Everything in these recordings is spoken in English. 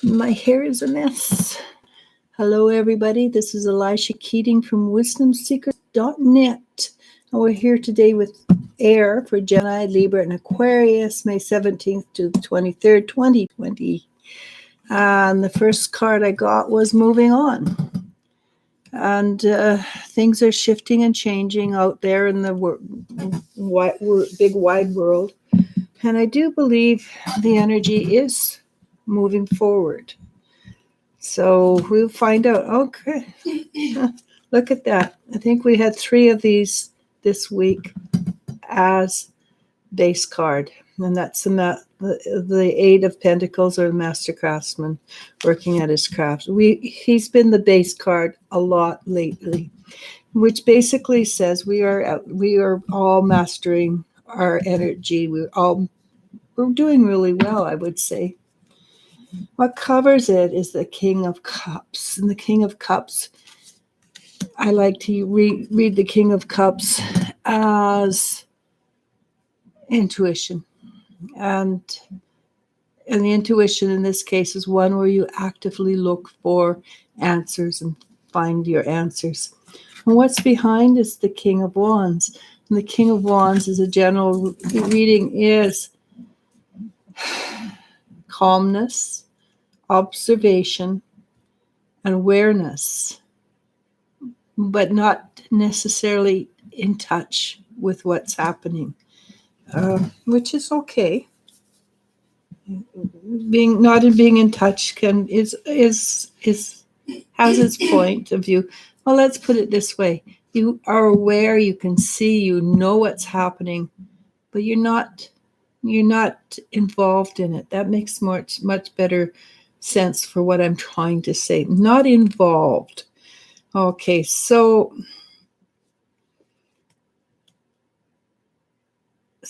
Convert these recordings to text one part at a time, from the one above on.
My hair is a mess. Hello, everybody. This is Eliz-sha Keating from wisdomseekers.net. And we're here today with air for Gemini, Libra, and Aquarius, May 17th to the 23rd, 2020. And the first card I got was moving on. And things are shifting and changing out there in the big wide world. And I do believe the energy is moving forward. So we'll find out. Okay. Look at that. I think we had 3 of these this week as base card. And that's the 8 of Pentacles, or the Master Craftsman working at his craft. He's been the base card a lot lately, which basically says we are all mastering our energy. We're doing really well, I would say. What covers it is the King of Cups. And the King of Cups, I like to read the King of Cups as intuition. And the intuition in this case is one where you actively look for answers and find your answers. And what's behind is the King of Wands. And the King of Wands is a general reading is calmness, observation, and awareness, but not necessarily in touch with what's happening, which is okay. Being in touch has its point of view. Well, let's put it this way: you are aware, you can see, you know what's happening, but you're not involved in it. That makes much better sense for what I'm trying to say. Not involved. Okay, so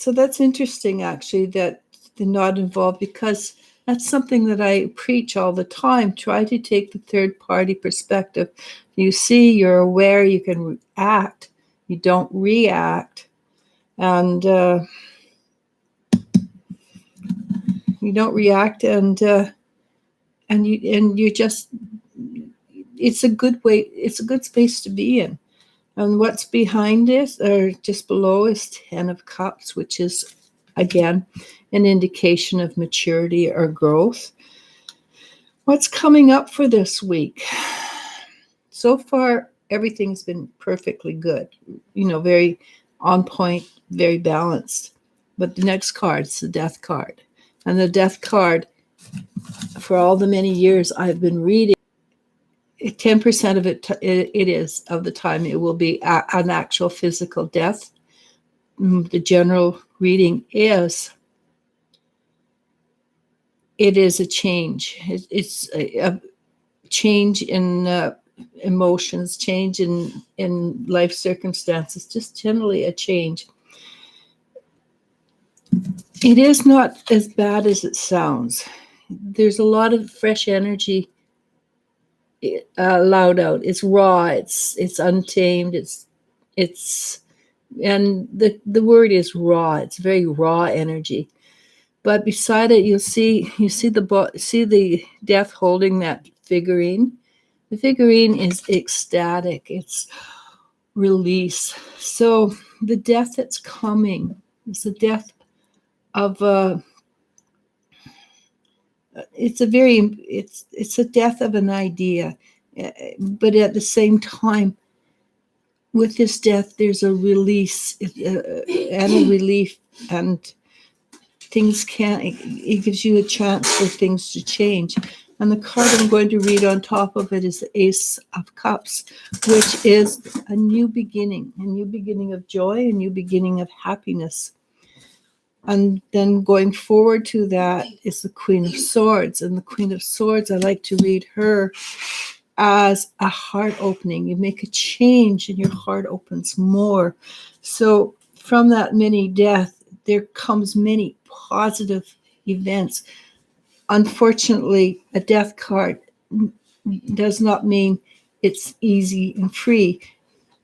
that's interesting, actually, that they're not involved, because that's something that I preach all the time. Try to take the third party perspective. You see, you're aware, you can act, you don't react, and you don't react, and you just, it's a good way, it's a good space to be in. And what's behind it, or just below, is 10 of Cups, which is, again, an indication of maturity or growth. What's coming up for this week? So far, everything's been perfectly good. Very on point, very balanced. But the next card is the Death card. And the Death card, for all the many years I've been reading, 10% of it is of the time it will be an actual physical death. The general reading is it is a change. It's a change in emotions, change in life circumstances, just generally a change. It is not as bad as it sounds. There's a lot of fresh energy allowed out. It's raw. It's untamed. And the word is raw. It's very raw energy. But beside it, you see the Death holding that figurine. The figurine is ecstatic. It's release. So the death that's coming is the death of it's a death of an idea, but at the same time, with this death, there's a release and a relief, and it gives you a chance for things to change. And the card I'm going to read on top of it is the Ace of Cups, which is a new beginning of joy, a new beginning of happiness. And then going forward to that is the Queen of Swords. And the Queen of Swords, I like to read her as a heart opening. You make a change and your heart opens more. So from that many death, there comes many positive events. Unfortunately, a Death card does not mean it's easy and free.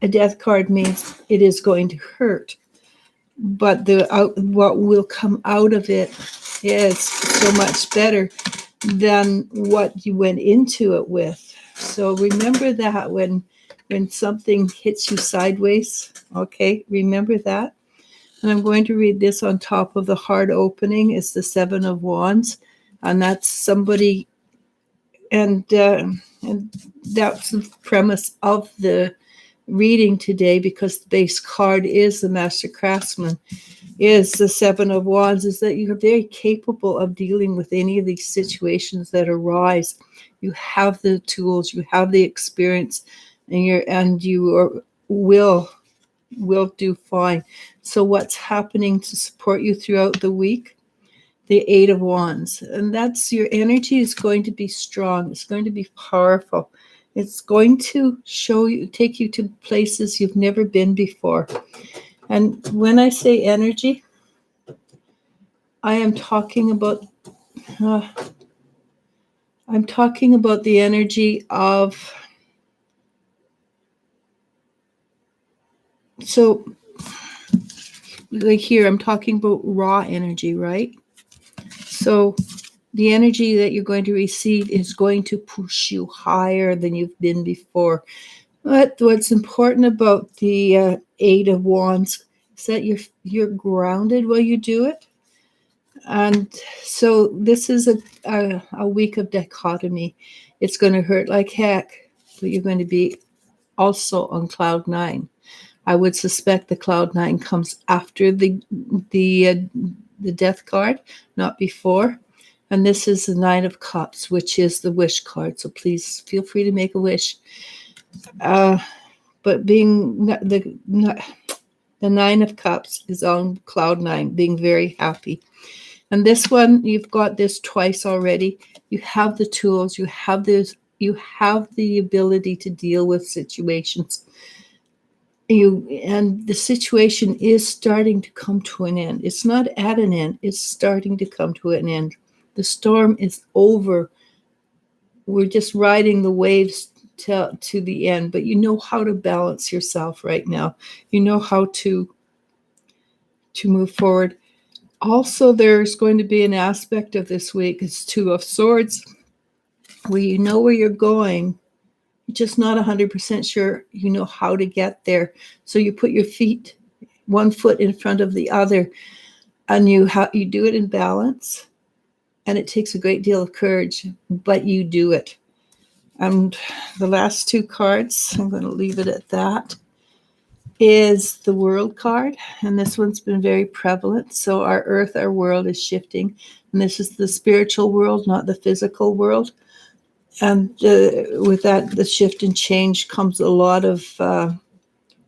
A Death card means it is going to hurt. But what will come out of it is so much better. than what you went into it with. So remember that when something hits you sideways, okay, remember that. And I'm going to read this on top of the heart opening. It's the Seven of Wands, and that's somebody, and that's the premise of the reading today, because the base card is the Master Craftsman, is the Seven of Wands, is that you're very capable of dealing with any of these situations that arise. You have the tools, you have the experience, and you will do fine. So what's happening to support you throughout the week? The Eight of Wands. And that's your energy is going to be strong. It's going to be powerful. It's going to take you to places you've never been before. And when I say energy, I am talking about the energy of, so like here, I'm talking about raw energy, right? So the energy that you're going to receive is going to push you higher than you've been before. But what's important about the Eight of Wands is that you're grounded while you do it. And so this is a week of dichotomy. It's going to hurt like heck, but you're going to be also on cloud nine. I would suspect the cloud nine comes after the death card, not before. And this is the Nine of Cups, which is the wish card. So please feel free to make a wish. But being the Nine of Cups is on cloud nine, being very happy. And this one, you've got this twice already. You have the tools. You have the ability to deal with situations. And the situation is starting to come to an end. It's not at an end. It's starting to come to an end. The storm is over. We're just riding the waves to the end. But you know how to balance yourself right now. You know how to move forward. Also, there's going to be an aspect of this week. It's Two of Swords, where you know where you're going. You're just not 100% sure you know how to get there. So you put your feet, one foot in front of the other, and you do it in balance. And it takes a great deal of courage, but you do it. And the last two cards, I'm going to leave it at that, is the World card. And this one's been very prevalent. So our earth, our world is shifting. And this is the spiritual world, not the physical world. And with that, the shift and change comes a lot of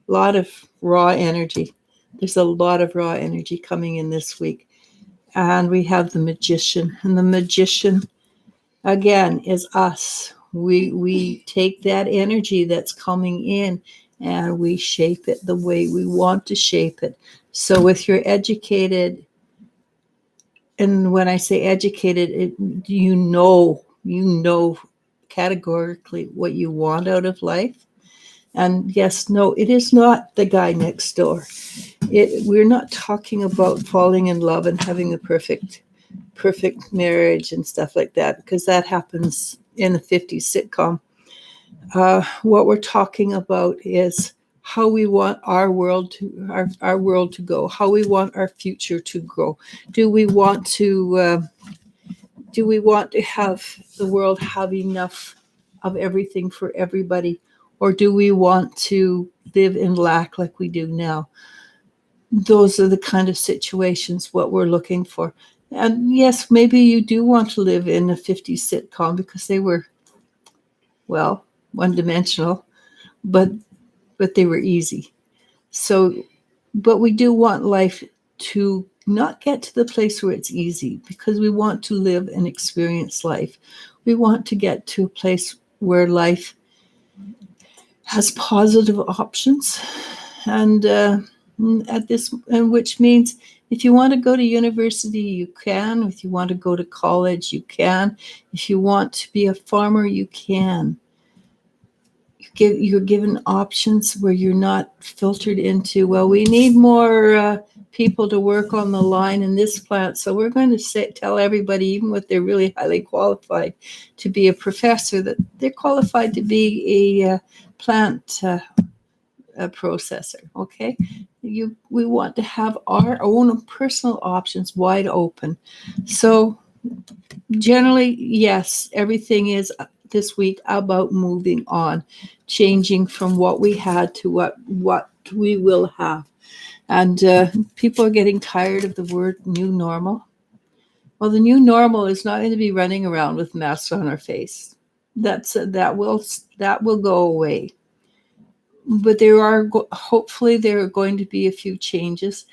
raw energy. There's a lot of raw energy coming in this week. And we have the Magician. And the Magician, again, is us. We take that energy that's coming in and we shape it the way we want to shape it. So if you're educated, and when I say educated, you know categorically what you want out of life. And yes, no, it is not the guy next door. We're not talking about falling in love and having a perfect marriage and stuff like that, because that happens in the 50s sitcom. What we're talking about is how we want our world to go, how we want our future to grow. Do we want to have the world have enough of everything for everybody, or do we want to live in lack like we do now? Those are the kind of situations what we're looking for. And yes, maybe you do want to live in a 50s sitcom because they were, well, one-dimensional, but they were easy. So, but we do want life to not get to the place where it's easy, because we want to live and experience life. We want to get to a place where life has positive options, and which means if you want to go to university, you can. If you want to go to college, you can. If you want to be a farmer, you can. You're given options where you're not filtered into, well, we need more people to work on the line in this plant. So we're going to tell everybody, even if they're really highly qualified to be a professor, that they're qualified to be a plant a processor. Okay, we want to have our own personal options wide open. So generally, yes, everything is this week about moving on, changing from what we had to what we will have. And people are getting tired of the word new normal. Well, the new normal is not going to be running around with masks on our face. That will go away. But hopefully there are going to be a few changes,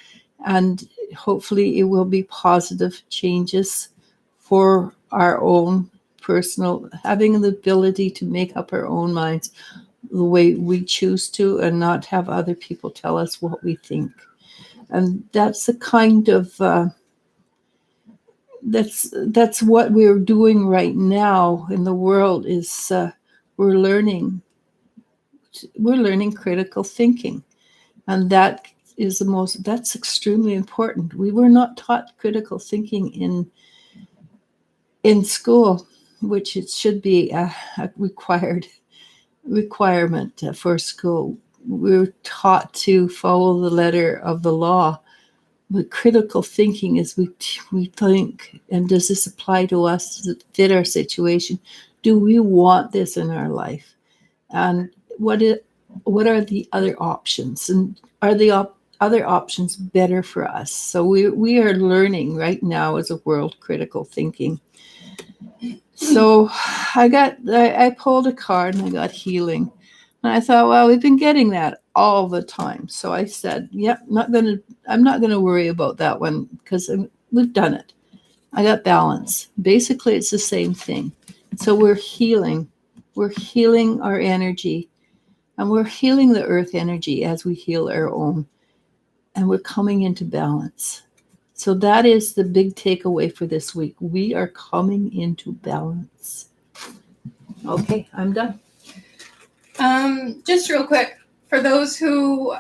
and hopefully it will be positive changes for our own personal, having the ability to make up our own minds the way we choose to, and not have other people tell us what we think. And that's the kind of that's what we're doing right now in the world. Is we're learning critical thinking, and that's extremely important. We were not taught critical thinking in school, which it should be a requirement for school. We're taught to follow the letter of the law. But critical thinking is we think, and does this apply to us? Does it fit our situation? Do we want this in our life? And what are the other options? And are the other options better for us? So we are learning right now as a world critical thinking. So I pulled a card and I got healing. And I thought, well, we've been getting that all the time. So I said, yep, I'm not gonna worry about that one because we've done it. I got balance. Basically, it's the same thing. So we're healing our energy, and we're healing the earth energy as we heal our own, and we're coming into balance. So that is the big takeaway for this week. We are coming into balance. Okay, I'm done. Just real quick, for those who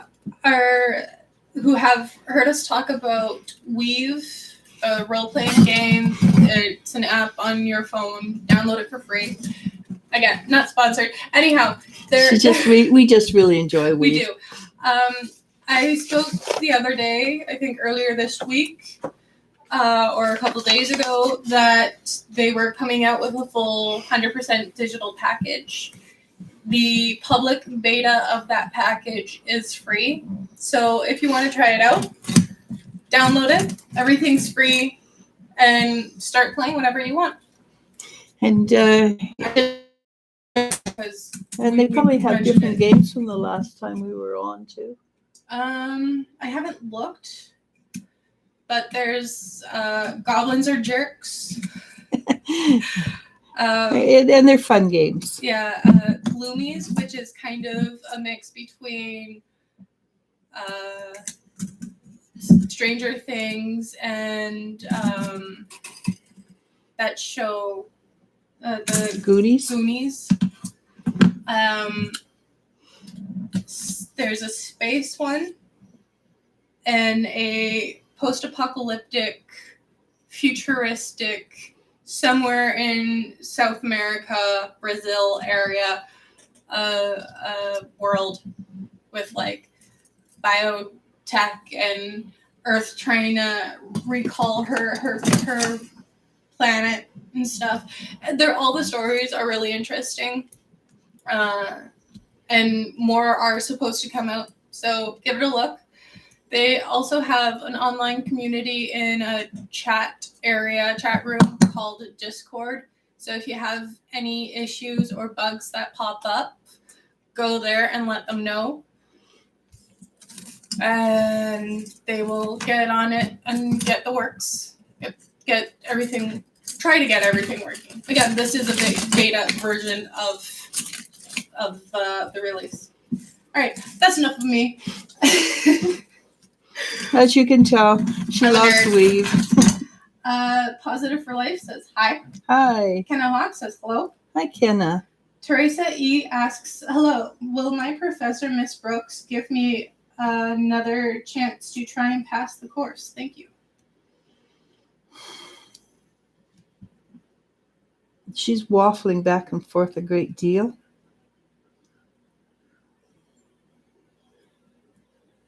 have heard us talk about Weave, a role-playing game. It's an app on your phone. Download it for free. Again, not sponsored. Anyhow, we just really enjoy Weave. We do. I spoke the other day, I think earlier this week, or a couple days ago, that they were coming out with a full 100% digital package. The public beta of that package is free. So if you want to try it out, download it. Everything's free, and start playing whatever you want. And they probably have different games from the last time we were on too. I haven't looked, but there's Goblins Are Jerks. And they're fun games. Yeah, Gloomies, which is kind of a mix between Stranger Things and that show, the Goonies. There's a space one and a post-apocalyptic, futuristic, somewhere in South America, Brazil area, world with like biotech and Earth trying to recall her planet and stuff. All the stories are really interesting, and more are supposed to come out. So give it a look. They also have an online community in a chat room called Discord. So if you have any issues or bugs that pop up, go there and let them know. And they will get on it and get the works. Get everything, try to get everything working. Again, this is a big beta version of the release. All right, that's enough of me. As you can tell, she loves Weave. Positive for Life says hi. Hi. Kenna Hawk says hello. Hi, Kenna. Teresa E asks, hello, will my professor, Miss Brooks, give me another chance to try and pass the course. Thank you. She's waffling back and forth a great deal.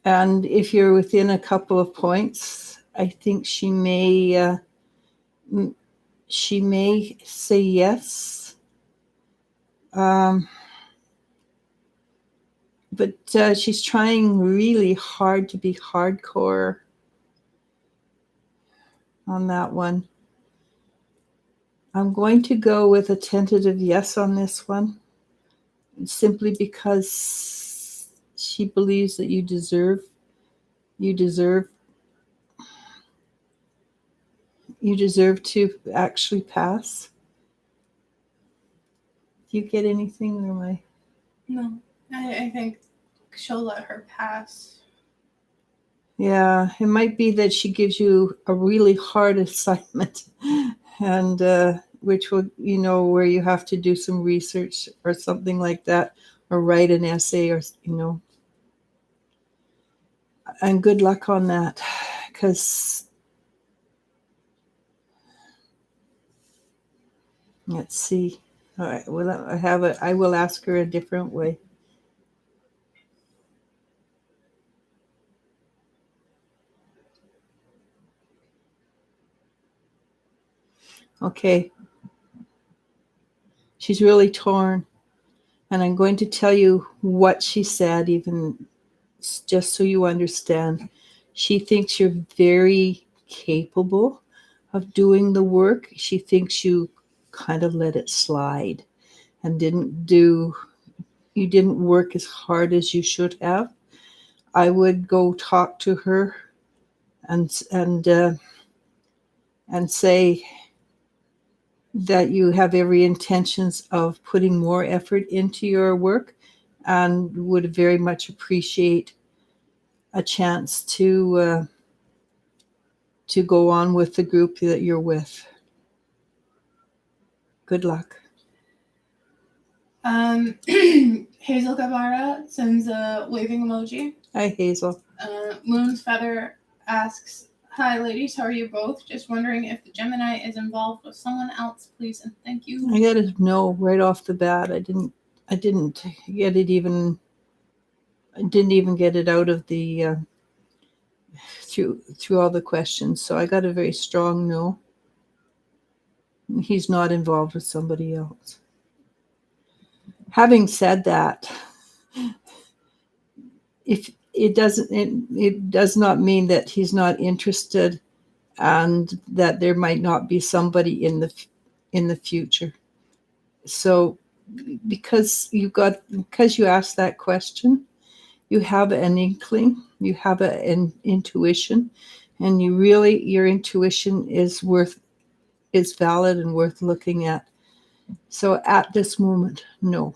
And if you're within a couple of points, I think she may say yes. But she's trying really hard to be hardcore on that one. I'm going to go with a tentative yes on this one, simply because she believes that you deserve to actually pass. Do you get anything, or am I? No, I think she'll let her pass. Yeah, it might be that she gives you a really hard assignment, and which will, where you have to do some research or something like that, or write an essay, or and good luck on that, because let's see. All right, well, I will ask her a different way. Okay. She's really torn. And I'm going to tell you what she said, even just so you understand. She thinks you're very capable of doing the work. She thinks you kind of let it slide and you didn't work as hard as you should have. I would go talk to her and say that you have every intentions of putting more effort into your work, and would very much appreciate a chance to go on with the group that you're with. Good luck. Hazel Guevara sends a waving emoji. Hi, Hazel. Moon's Feather asks, "Hi, ladies. How are you both? Just wondering if the Gemini is involved with someone else, please, and thank you." I gotta know right off the bat. I didn't get it even. I didn't even get it out of the through all the questions. So I got a very strong no. He's not involved with somebody else. Having said that, if it does not mean that he's not interested, and that there might not be somebody in the future. So because you asked that question, you have an inkling, you have an intuition, and your intuition is valid and worth looking at. So at this moment, no.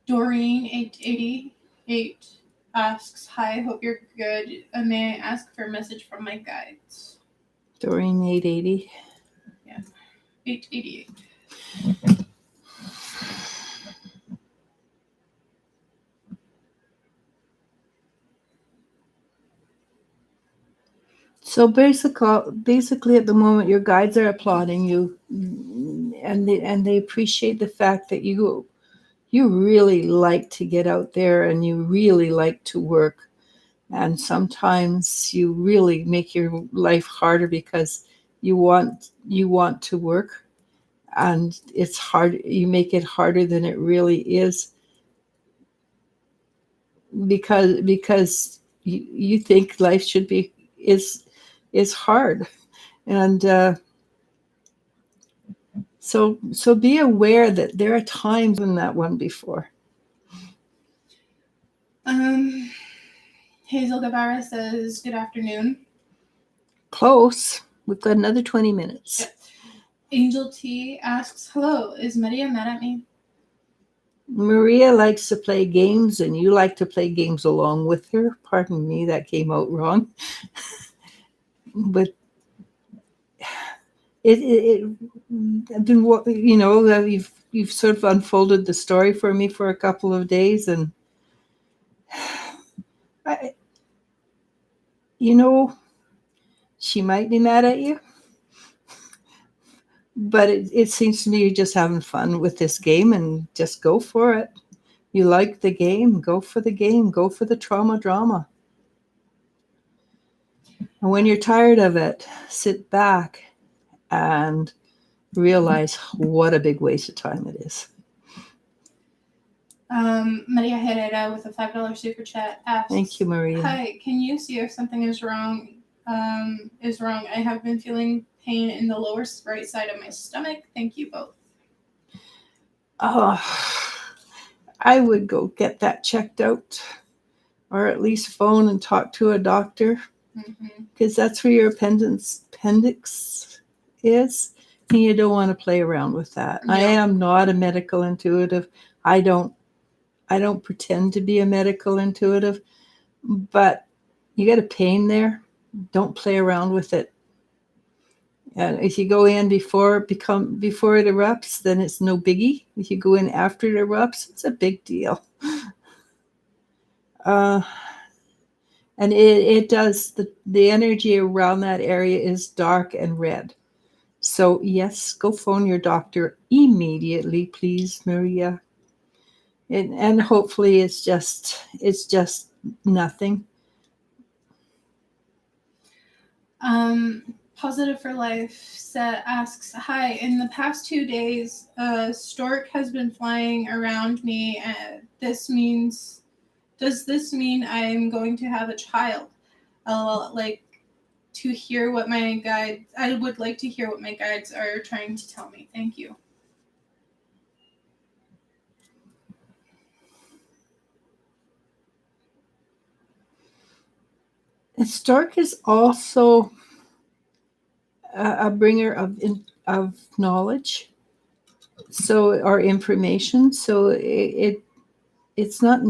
Doreen 888 asks, "Hi, hope you're good. May I ask for a message from my guides?" Doreen 880. Yeah, 888. So basically, at the moment, your guides are applauding you, and they appreciate the fact that you really like to get out there, and you really like to work. And sometimes you really make your life harder because you want to work, and it's hard. You make it harder than it really is, because you think life should be is hard. And so be aware that there are times in that one before. Hazel Guevara says, "Good afternoon." Close. We've got another 20 minutes. Yeah. Angel T asks, "Hello, is Maria mad at me?" Maria likes to play games, and you like to play games along with her. Pardon me, that came out wrong. But I've been, you've sort of unfolded the story for me for a couple of days, and I, she might be mad at you, but it seems to me you're just having fun with this game, and just go for it. You like the game, go for the game, go for the trauma drama. And when you're tired of it, sit back and realize what a big waste of time it is. Maria Herrera with a $5 super chat asks, Thank you, Maria. Hi, can you see if something is wrong? I have been feeling pain in the lower right side of my stomach. Thank you both. Oh, I would go get that checked out, or at least phone and talk to a doctor, because that's where your appendix is, and you don't want to play around with that. Yeah. I am not a medical intuitive. I don't pretend to be a medical intuitive, but you get a pain there, don't play around with it. And if you go in before it erupts, then it's no biggie. If you go in after it erupts, it's a big deal. And it does, the energy around that area is dark and red. So yes, go phone your doctor immediately, please, Maria. And hopefully it's just nothing. Positive for Life asks, hi, in the past 2 days, a stork has been flying around me. Does this mean I'm going to have a child? I would like to hear what my guides are trying to tell me. Thank you. A stork is also a bringer of knowledge, or information. So it's not.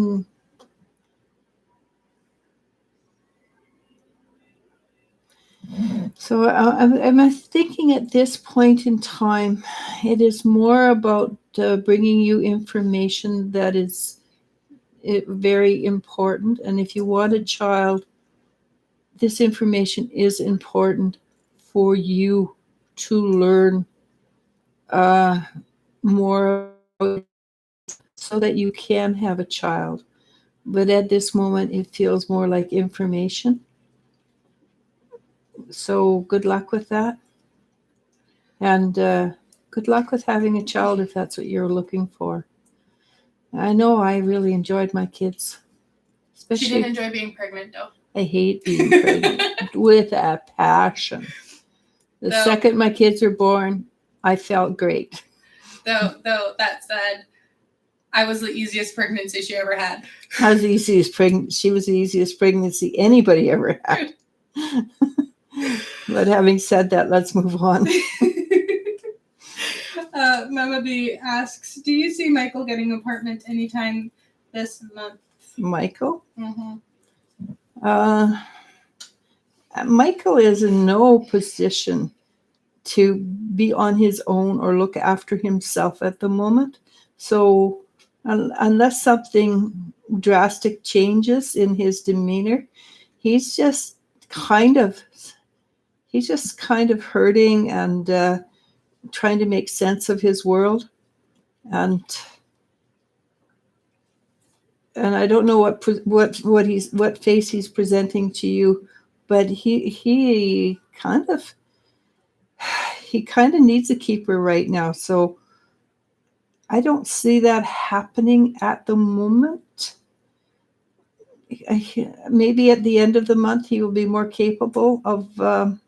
So I'm thinking at this point in time, it is more about bringing you information that is very important. And if you want a child, this information is important for you to learn more, so that you can have a child. But at this moment, it feels more like information. So good luck with that. And good luck with having a child if that's what you're looking for. I know I really enjoyed my kids. She didn't enjoy being pregnant, though. I hate being pregnant with a passion. The second my kids were born, I felt great. Though that said, I was the easiest pregnancy she ever had. She was the easiest pregnancy anybody ever had. But having said that, let's move on. Mama B asks, do you see Michael getting an apartment anytime this month? Michael? Mm-hmm. Michael is in no position to be on his own or look after himself at the moment. So unless something drastic changes in his demeanor, he's just kind of hurting and trying to make sense of his world. And I don't know what face he's presenting to you, but he kind of needs a keeper right now. So I don't see that happening at the moment. Maybe at the end of the month he will be more capable of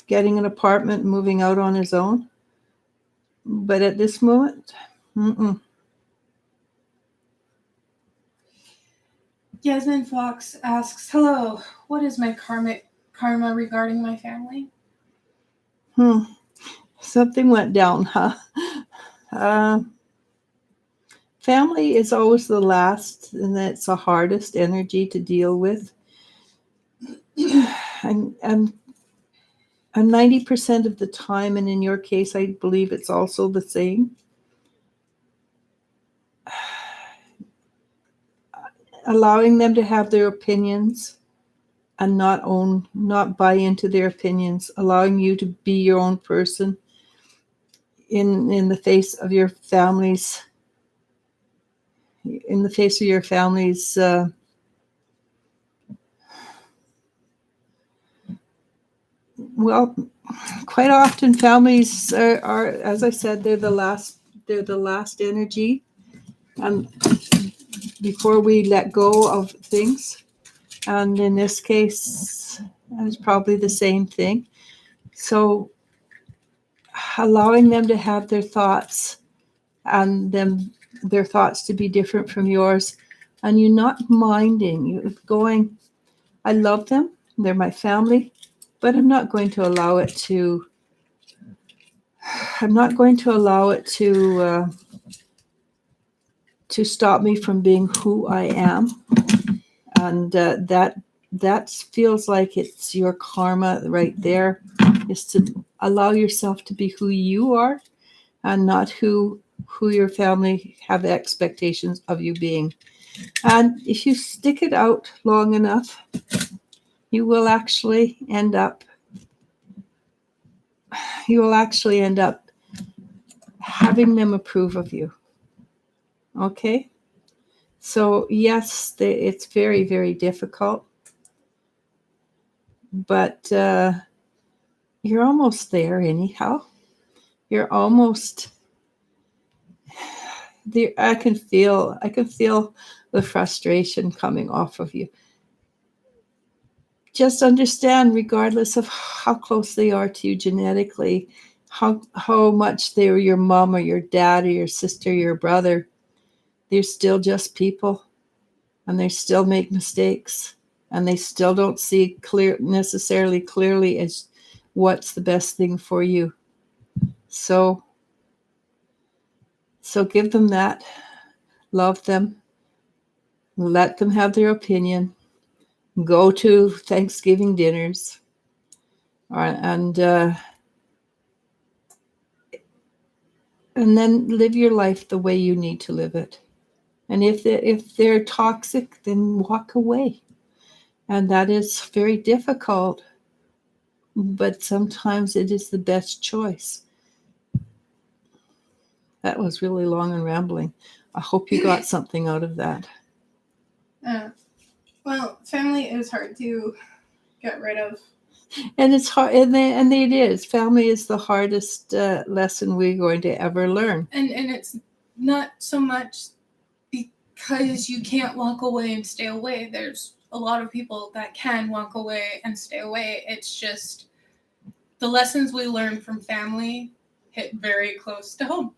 getting an apartment and moving out on his own. But at this moment, Yasmin Fox asks, hello, what is my karma regarding my family? Something went down, huh? Family is always the last, and that's the hardest energy to deal with. And And 90% of the time, and in your case, I believe it's also the same, allowing them to have their opinions and not buy into their opinions, allowing you to be your own person in the face of your family's, well, quite often families are, as I said, they're the last energy, and before we let go of things. And in this case, it's probably the same thing. So allowing them to have their thoughts, and their thoughts to be different from yours, and you not minding, you going, I love them, they're my family, but I'm not going to allow it to stop me from being who I am. And that feels like it's your karma right there, is to allow yourself to be who you are, and not who your family have expectations of you being. And if you stick it out long enough, you will actually end up having them approve of you. Okay? So yes, it's very, very difficult, but you're almost there anyhow. You're almost there. I can feel the frustration coming off of you. Just understand, regardless of how close they are to you genetically, how much they were your mom or your dad or your sister or your brother, they're still just people, and they still make mistakes, and they still don't see necessarily clearly as what's the best thing for you. So give them that, love them, let them have their opinion, go to Thanksgiving dinners, and then live your life the way you need to live it. And if they're toxic, then walk away. And that is very difficult, but sometimes it is the best choice. That was really long and rambling. I hope you got something out of that. Well, family is hard to get rid of. And it's hard, and it is. Family is the hardest lesson we're going to ever learn. And it's not so much because you can't walk away and stay away. There's a lot of people that can walk away and stay away. It's just the lessons we learn from family hit very close to home.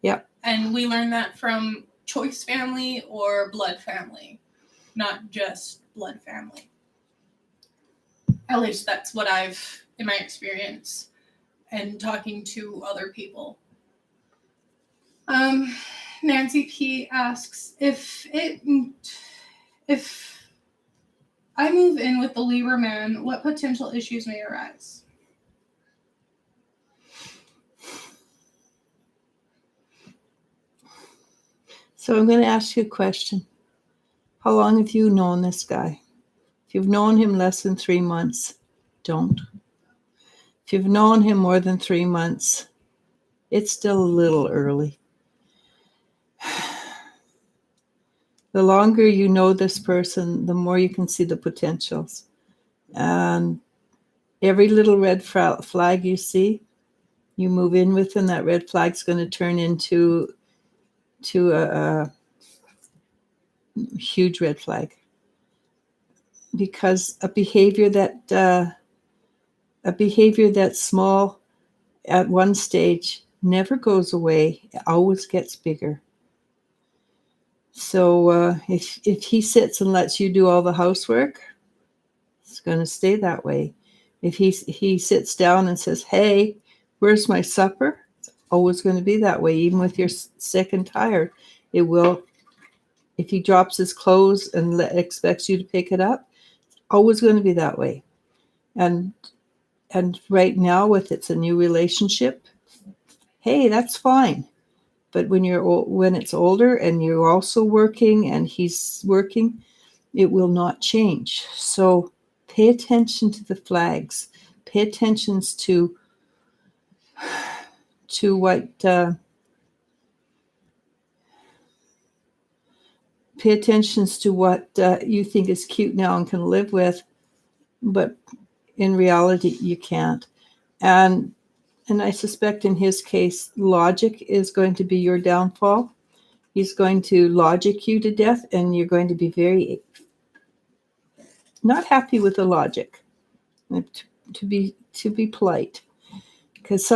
Yep. And we learn that from choice family or blood family, not just blood family. At least that's what I've, in my experience and talking to other people. Nancy P asks, if I move in with the Libra man, what potential issues may arise? So I'm going to ask you a question. How long have you known this guy? If you've known him less than 3 months, don't. If you've known him more than 3 months, it's still a little early. The longer you know this person, the more you can see the potentials. And every little red flag you see, you move in with, and that red flag's going to turn into a huge red flag. Because a behavior that's small at one stage never goes away. It always gets bigger. So if he sits and lets you do all the housework, it's going to stay that way. If he sits down and says, "Hey, where's my supper?" It's always going to be that way. Even if you're sick and tired, it will. If he drops his clothes and expects you to pick it up, always going to be that way. And And right now, it's a new relationship, hey, that's fine. But when it's older and you're also working and he's working, it will not change. So pay attention to the flags. Pay attention to what. Pay attention to what you think is cute now and can live with, but in reality, you can't. And I suspect in his case, logic is going to be your downfall. He's going to logic you to death, and you're going to be very not happy with the logic. To be polite, because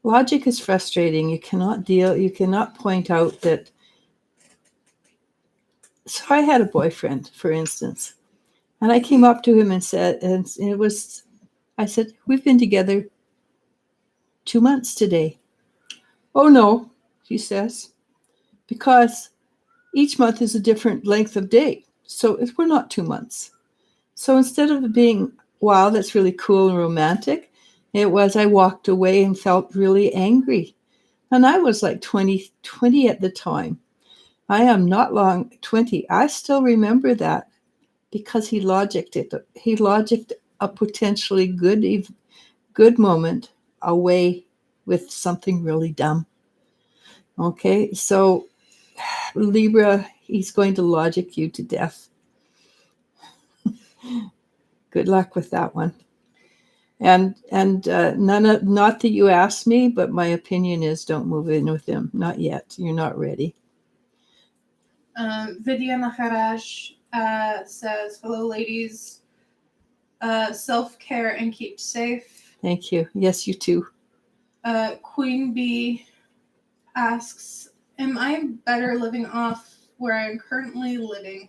logic is frustrating. You cannot point out that. So I had a boyfriend, for instance, and I came up to him and said, I said, we've been together 2 months today. Oh no, he says, because each month is a different length of day. So we're not 2 months. So instead of being, wow, that's really cool and romantic, I walked away and felt really angry. And I was like 20 at the time. I am not long 20. I still remember that because he logicked it. He logicked a potentially good moment away with something really dumb. Okay, so Libra, he's going to logic you to death. Good luck with that one. And not that you asked me, but my opinion is don't move in with him. Not yet. You're not ready. Vidya Maharaj says, hello, ladies. Self-care and keep safe. Thank you. Yes, you too. Queen Bee asks, am I better living off where I'm currently living?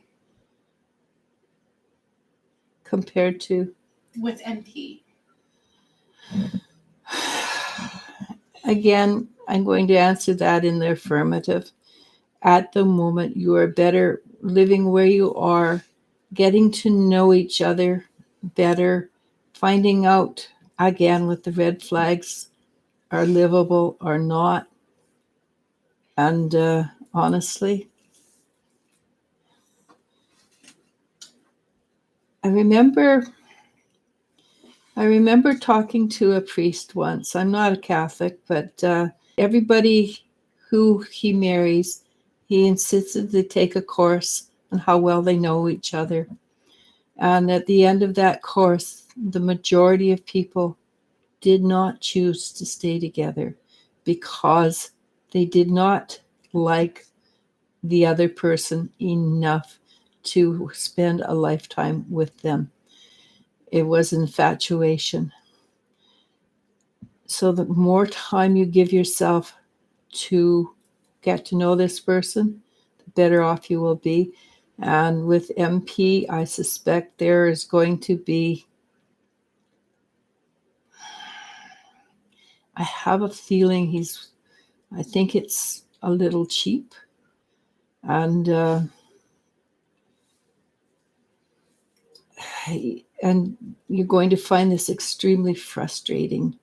Compared to? With MP. Again, I'm going to answer that in the affirmative. At the moment, you are better living where you are, getting to know each other better, finding out, again, with the red flags, are livable or not. And honestly, I remember talking to a priest once. I'm not a Catholic, but everybody who he marries, he insisted they take a course on how well they know each other. And at the end of that course, the majority of people did not choose to stay together because they did not like the other person enough to spend a lifetime with them. It was infatuation. So the more time you give yourself to get to know this person, the better off you will be. And with MP, I suspect there is going to be, I have a feeling I think it's a little cheap. And you're going to find this extremely frustrating.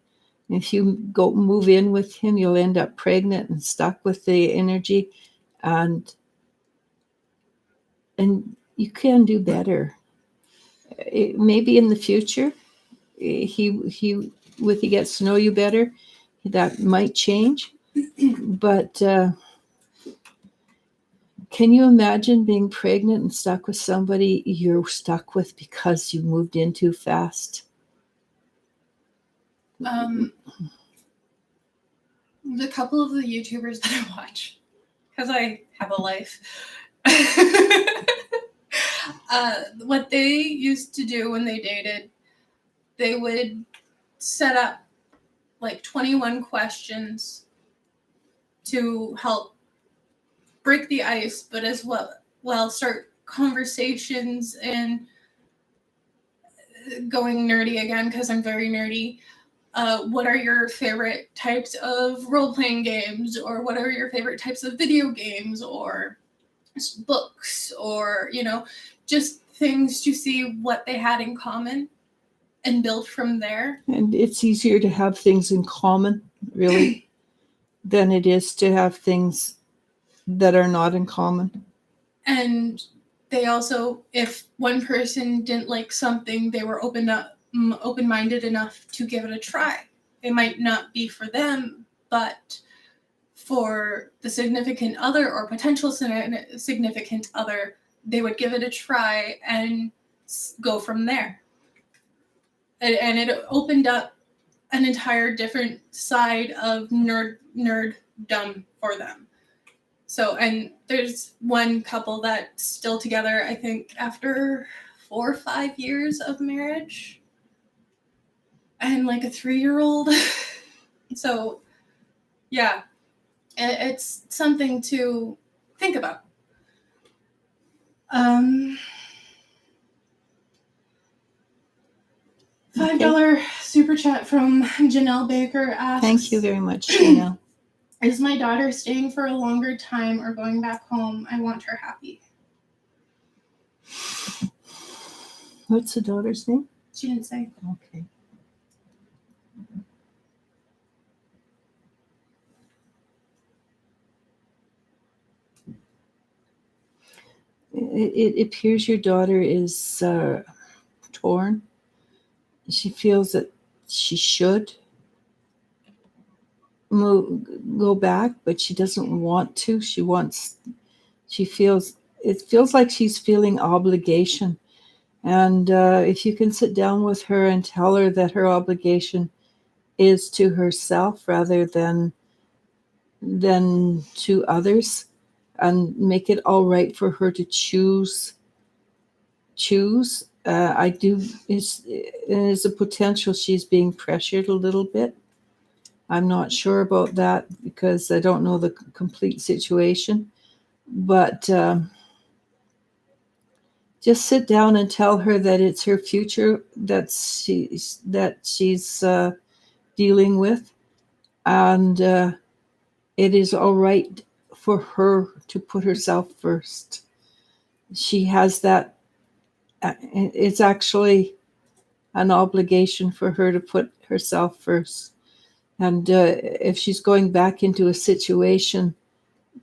If you move in with him, you'll end up pregnant and stuck with the energy, and you can do better. Maybe in the future, he gets to know you better, that might change. But can you imagine being pregnant and stuck with somebody you're stuck with because you moved in too fast? The couple of the YouTubers that I watch, because I have a life, what they used to do when they dated, they would set up like 21 questions to help break the ice, but as well start conversations and going nerdy again, because I'm very nerdy. What are your favorite types of role-playing games, or what are your favorite types of video games or books, or just things to see what they had in common and build from there. And it's easier to have things in common, really, than it is to have things that are not in common. And they also, if one person didn't like something, they were open-minded enough to give it a try. It might not be for them, but for the significant other or potential significant other, they would give it a try and go from there. And it opened up an entire different side of nerddom for them. So, and there's one couple that's still together, I think, after 4 or 5 years of marriage. And like a 3-year-old. So, yeah, it's something to think about. $5 super chat from Janelle Baker asks, Thank you very much, Janelle. Is my daughter staying for a longer time or going back home? I want her happy. What's the daughter's name? She didn't say. Okay. It appears your daughter is torn. She feels that she should go back, but she doesn't want to. It feels like she's feeling obligation. And if you can sit down with her and tell her that her obligation is to herself rather than to others, and make it all right for her to choose. Is a potential she's being pressured a little bit. I'm not sure about that because I don't know the complete situation. But just sit down and tell her that it's her future that she's dealing with, and it is all right for her to put herself first. She has that. It's actually an obligation for her to put herself first. And if she's going back into a situation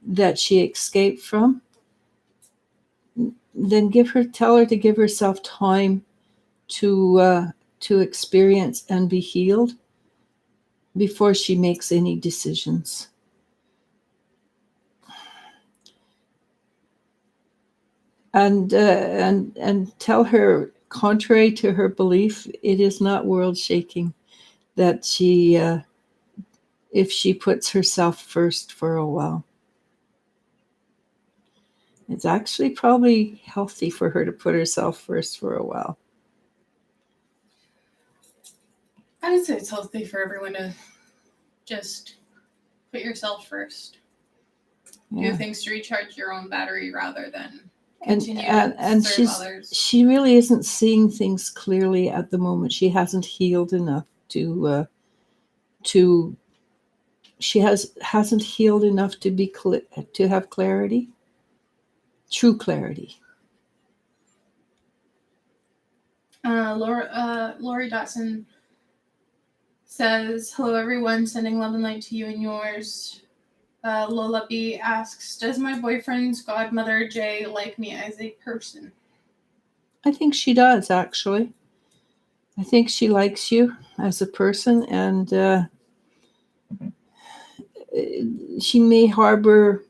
that she escaped from, then tell her to give herself time to experience and be healed before she makes any decisions. And tell her, contrary to her belief, it is not world shaking that she, if she puts herself first for a while. It's actually probably healthy for her to put herself first for a while. I would say it's healthy for everyone to just put yourself first. Yeah. Do things to recharge your own battery rather than And continue to serve others. She really isn't seeing things clearly at the moment. She hasn't healed enough hasn't healed enough to be to have clarity, true clarity. Lori Dotson says, hello everyone, sending love and light to you and yours. Lola B asks, does my boyfriend's godmother Jay like me as a person? I think she does, actually. I think she likes you as a person, and she may harbor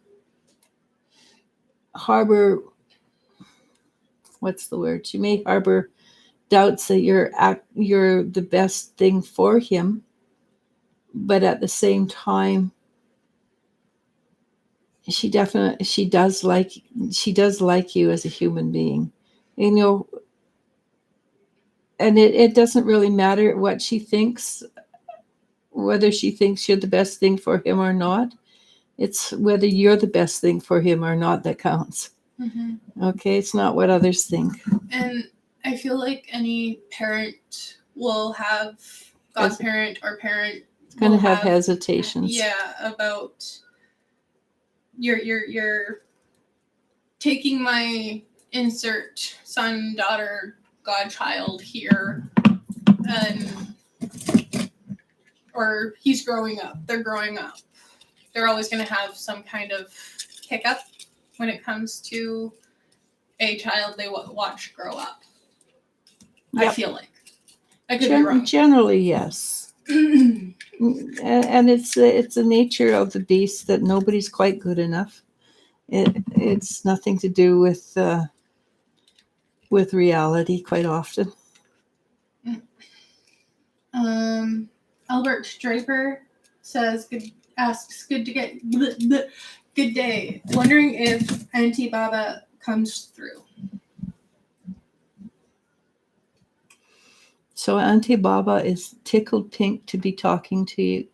what's the word? She may harbor doubts that you're the best thing for him, but at the same time, she does like you as a human being, and it doesn't really matter what she thinks, whether she thinks you're the best thing for him or not. It's whether you're the best thing for him or not that counts. Mm-hmm. Okay, it's not what others think. And I feel like any parent will have godparent or parent. It's going to have hesitations. Yeah, about you're taking my insert son, daughter, godchild here, and or he's growing up. They're growing up. They're always going to have some kind of hiccup when it comes to a child they watch grow up. Yep. I feel like. I could be wrong. Generally, yes. And it's the nature of the beast that nobody's quite good enough. It's nothing to do with reality quite often. Albert Draper says, good day. Wondering if Auntie Baba comes through. So Auntie Baba is tickled pink to be talking to you,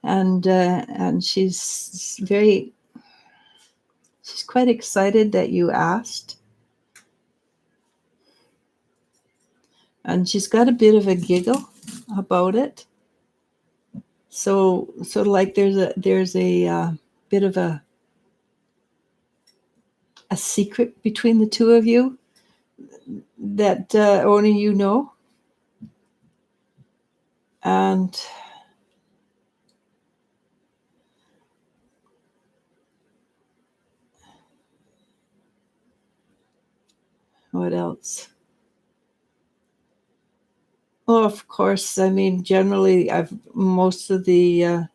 and she's quite excited that you asked. And she's got a bit of a giggle about it. So like there's a bit of a secret between the two of you that only you know. And what else? Oh, of course. I mean, generally, most of the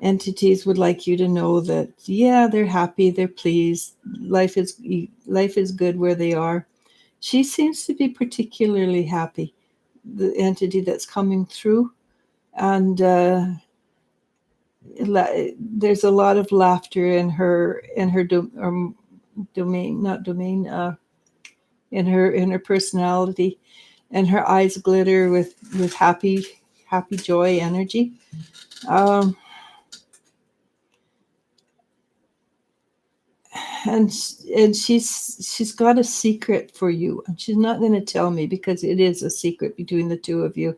entities would like you to know that, yeah, they're happy, they're pleased. Life is good where they are. She seems to be particularly happy, the entity that's coming through, and there's a lot of laughter in her domain, not domain, in her personality. And her eyes glitter with happy joy energy. And she's got a secret for you, and she's not going to tell me because it is a secret between the two of you.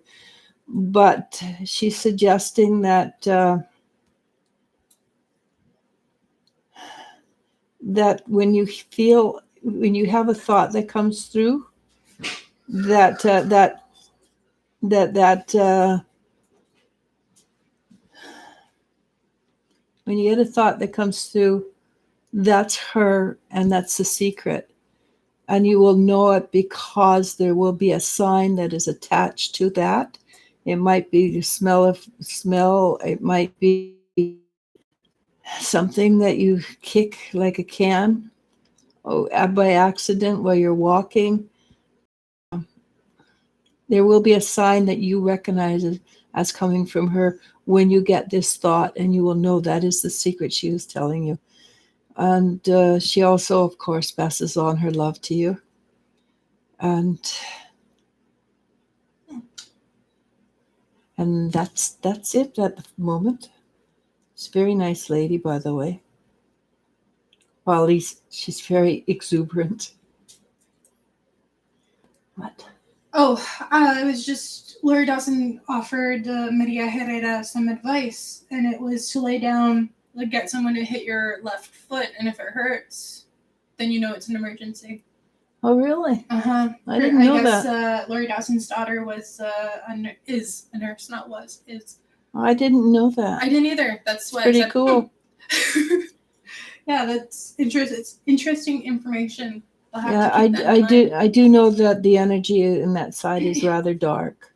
But she's suggesting that that when you have a thought that comes through, that when you get a thought that comes through, that's her, and that's the secret. And you will know it because there will be a sign that is attached to that. It might be the smell. It might be something that you kick like a can by accident while you're walking. There will be a sign that you recognize as coming from her when you get this thought, and you will know that is the secret she was telling you. And she also, of course, passes on her love to you. And that's it at the moment. She's a very nice lady, by the way. Well, at least she's very exuberant. What? Oh, I was just, Lori Dawson offered Maria Herrera some advice, and it was to lay down, like get someone to hit your left foot, and if it hurts, then you know it's an emergency. Oh, really? Uh-huh. I didn't know that. I guess Lori Dawson's daughter is a nurse, not was, is. I didn't know that. I didn't either. That's what pretty cool. Yeah, that's interesting. It's interesting information. Yeah, I do know that the energy in that side is rather dark.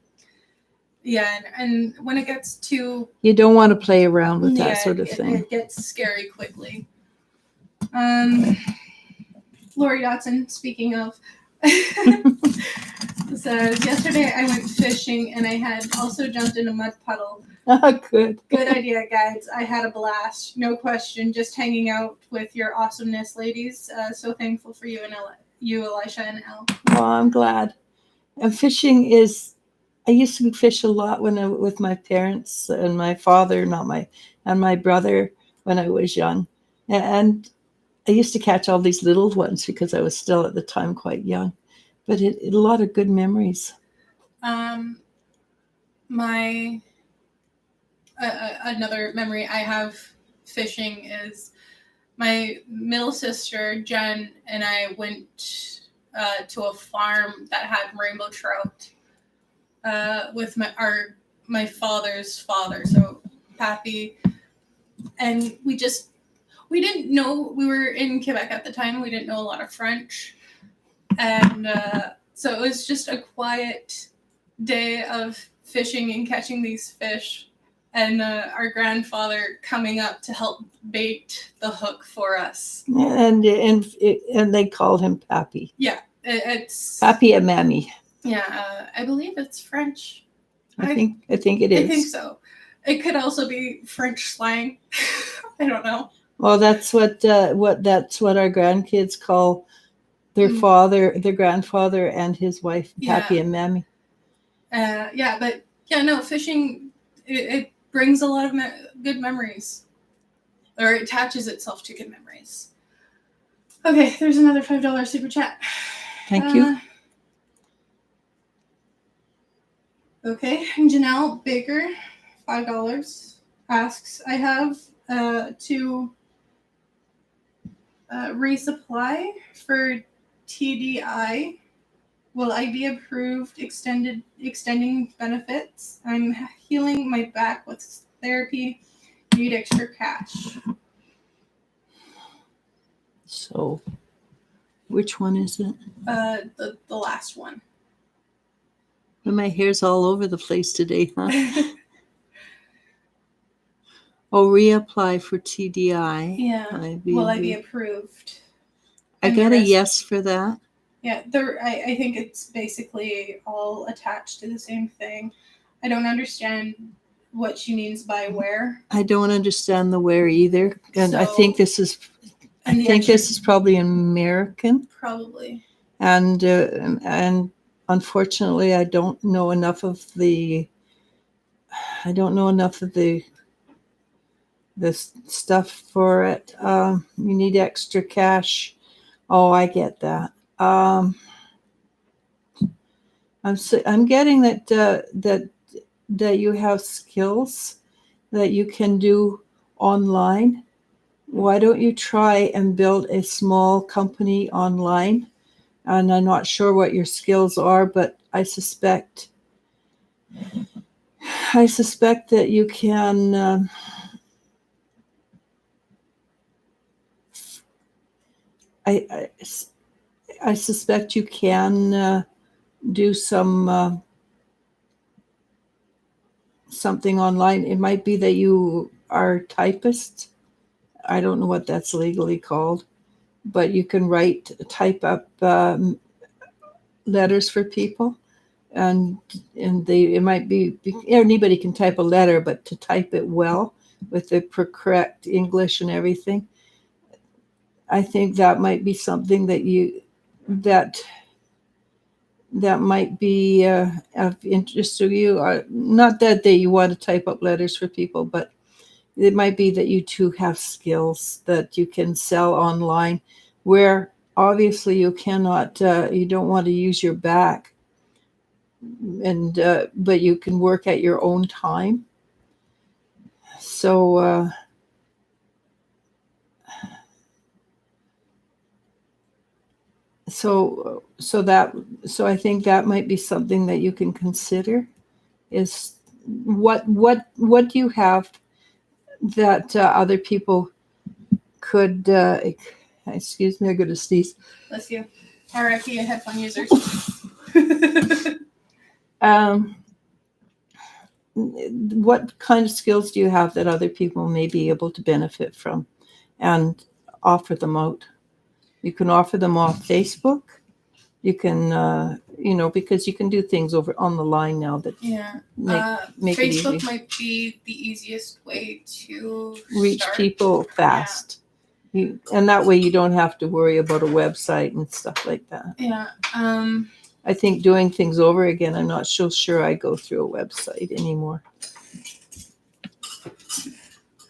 Yeah, and when it gets too... You don't want to play around with that sort of thing. It gets scary quickly. Lori Dotson, speaking of, says, yesterday I went fishing and I had also jumped in a mud puddle. Oh, good. Good idea, guys. I had a blast. No question. Just hanging out with your awesomeness, ladies. So thankful for you and Elisha and Elle. Well, I'm glad. And fishing is, I used to fish a lot with my parents and my father, and my brother when I was young. And I used to catch all these little ones because I was still at the time quite young. But a lot of good memories. Another memory I have fishing is my middle sister, Jen, and I went to a farm that had rainbow trout with my father's father, so Pappy. And we didn't know, we were in Quebec at the time, we didn't know a lot of French. And so it was just a quiet day of fishing and catching these fish. And our grandfather coming up to help bait the hook for us. And they called him Pappy. Yeah, it's Pappy and Mammy. Yeah, I believe it's French. I think it is. I think so. It could also be French slang. I don't know. Well, that's what our grandkids call their father, their grandfather, and his wife, Pappy and Mammy. Fishing it brings a lot of good memories, or it attaches itself to good memories. Okay, there's another $5 super chat. Thank you. Okay, Janelle Baker, $5, asks, I have to resupply for TDI. Will I be approved extending benefits? I'm healing my back with therapy. Need extra cash. So, which one is it? The last one. Well, my hair's all over the place today, huh? Oh, reapply for TDI. Yeah. Will I be approved? I got a yes for that. Yeah, I think it's basically all attached to the same thing. I don't understand what she means by where. I don't understand the where either. And I think this is probably American. Probably. And unfortunately, I don't know enough of the stuff for it. You need extra cash. Oh, I get that. I'm getting that you have skills that you can do online. Why don't you try and build a small company online? And I'm not sure what your skills are, but I suspect that you can. I suspect you can do some something online. It might be that you are a typist. I don't know what that's legally called, but you can type up letters for people, and it might be anybody can type a letter, but to type it well with the correct English and everything. I think that might be something that might be of interest to you. Not that you want to type up letters for people, but it might be that you too have skills that you can sell online, where obviously you cannot, you don't want to use your back, and but you can work at your own time. So I think that might be something that you can consider. Is what do you have that other people could? Excuse me, I'm going to sneeze. Bless you. RIP headphone users. What kind of skills do you have that other people may be able to benefit from, and offer them out? You can offer them off Facebook. You can, because you can do things over on the line now that make it easy. Facebook might be the easiest way to reach people fast. Yeah. And that way you don't have to worry about a website and stuff like that. Yeah. I think doing things over again, I'm not so sure I go through a website anymore.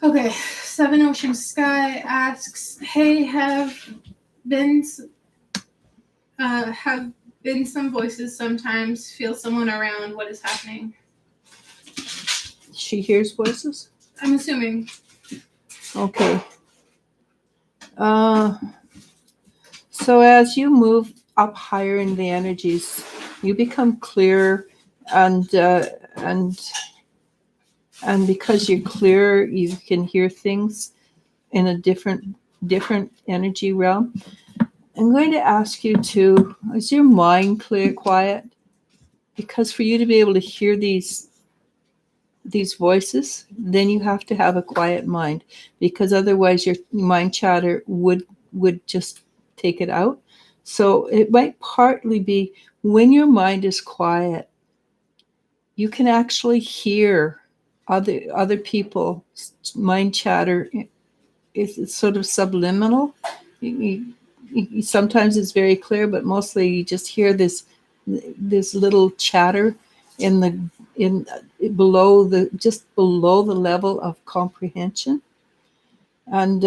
Okay. Seven Ocean Sky asks, hey, have been some voices sometimes, feel someone around, what is happening? She hears voices? I'm assuming. Okay. Uh, so as you move up higher in the energies, you become clearer, and and and because you're clearer, you can hear things in a different energy realm. I'm going to ask you to, is your mind clear, quiet? Because for you to be able to hear these voices, then you have to have a quiet mind, because otherwise your mind chatter would just take it out. So it might partly be when your mind is quiet, you can actually hear other people mind chatter. It's sort of subliminal. Sometimes it's very clear, but mostly you just hear this little chatter in the in below the level of comprehension, and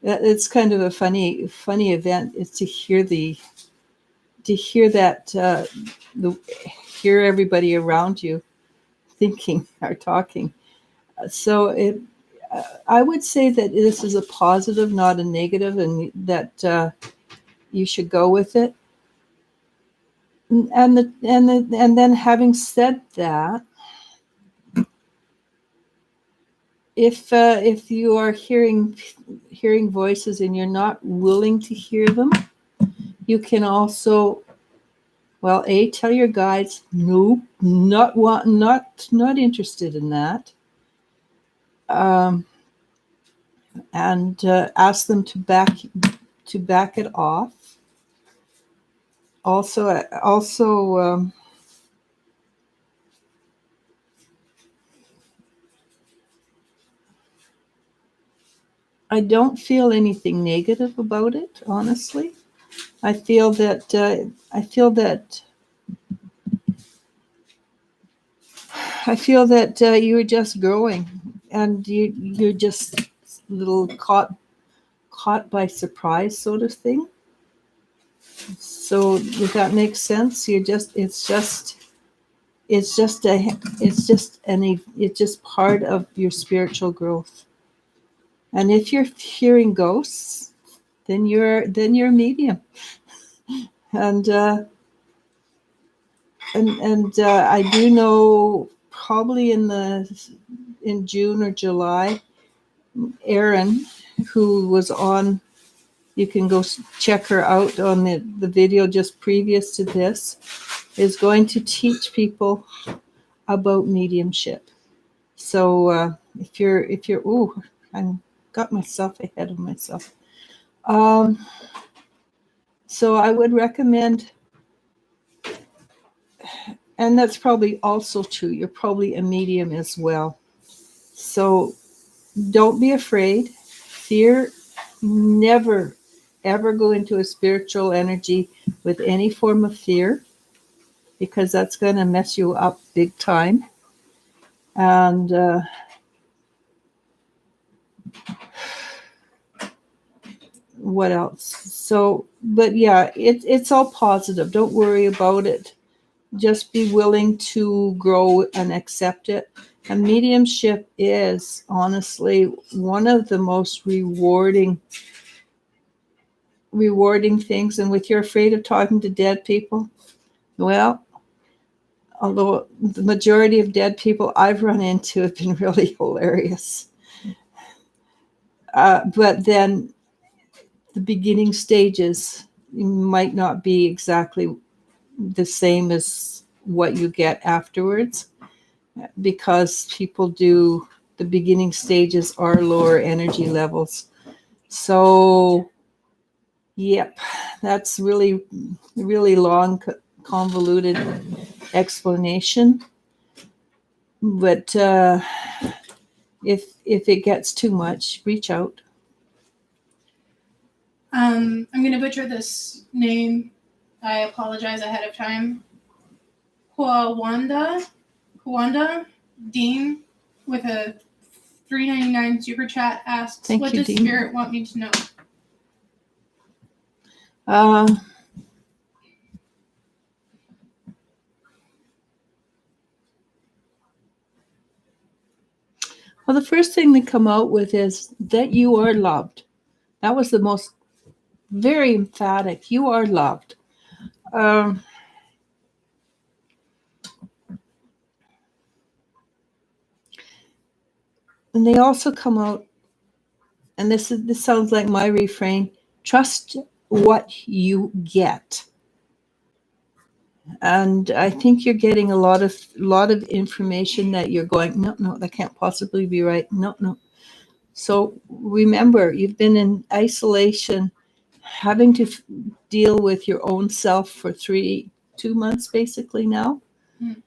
it's kind of a funny event is to hear that the hear everybody around you thinking or talking. So I would say that this is a positive, not a negative, and that you should go with it. And then having said that, if you are hearing voices and you're not willing to hear them, you can also, well, tell your guides, nope, not interested in that, and ask them to back it off. Also, I don't feel anything negative about it, honestly. I feel that you're just growing, and you're just a little caught by surprise, sort of thing. So if that makes sense, it's just part of your spiritual growth. And if you're hearing ghosts, then you're a medium. And I do know probably in June or July, Erin, who was on, you can go check her out on the video just previous to this, is going to teach people about mediumship. So if you're I got myself ahead of myself. So I would recommend, and that's probably also true, you're probably a medium as well. So don't be afraid. Fear, never, ever go into a spiritual energy with any form of fear, because that's going to mess you up big time. And what else? So, but yeah, it's all positive. Don't worry about it. Just be willing to grow and accept it. And mediumship is honestly one of the most rewarding things. And if you're afraid of talking to dead people, well, although the majority of dead people I've run into have been really hilarious. But then the beginning stages might not be exactly the same as what you get afterwards, because people do, the beginning stages are lower energy levels. So, yep, that's really, really long, convoluted explanation. But if it gets too much, reach out. I'm going to butcher this name. I apologize ahead of time. Huawanda Dean with a $3.99 super chat asks, Thank what you, does Dean. Spirit want me to know? Well, the first thing they come out with is that you are loved. That was the most very emphatic. You are loved. And they also come out, and this sounds like my refrain: trust what you get. And I think you're getting a lot of information that you're going, no, that can't possibly be right. No. So remember, you've been in isolation, having to deal with your own self for 2 months basically now. Mm.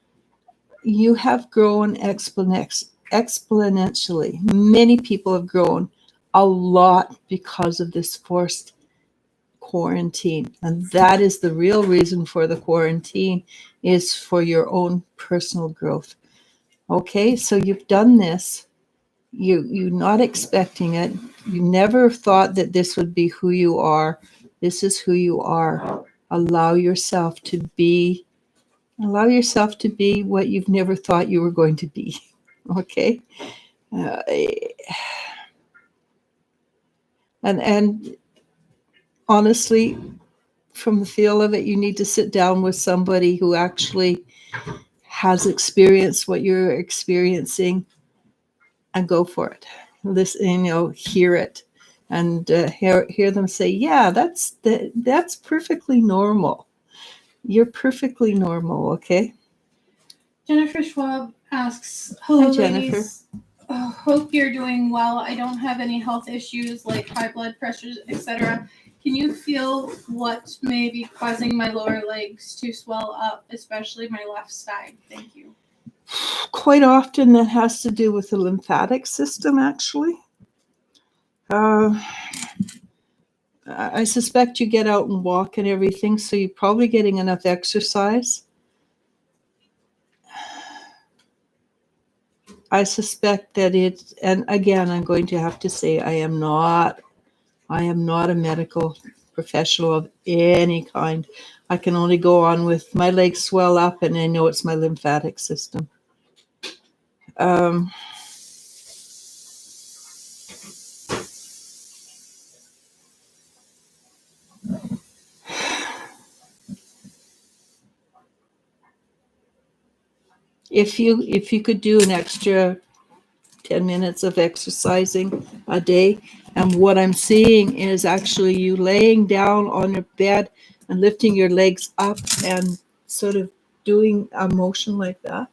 You have grown exponentially. Many people have grown a lot because of this forced quarantine, and that is the real reason for the quarantine, is for your own personal growth. Okay, so you've done this. You're not expecting it. You never thought that this would be who you are. This is who you are. Allow yourself to be what you've never thought you were going to be. Okay, and honestly, from the feel of it, you need to sit down with somebody who actually has experienced what you're experiencing and go for it. Listen, hear it, and hear them say, yeah, that's perfectly normal. You're perfectly normal. Okay. Jennifer Schwab asks, hello, Hi, Jennifer. ladies. Hope you're doing well. I don't have any health issues like high blood pressure, etc. Can you feel what may be causing my lower legs to swell up, especially my left side? Thank you. Quite often that has to do with the lymphatic system, actually. I suspect you get out and walk and everything, so you're probably getting enough exercise. I suspect that and again, I'm going to have to say I am not a medical professional of any kind. I can only go on with my legs swell up, and I know it's my lymphatic system. If you could do an extra 10 minutes of exercising a day, and what I'm seeing is actually you laying down on your bed and lifting your legs up and sort of doing a motion like that.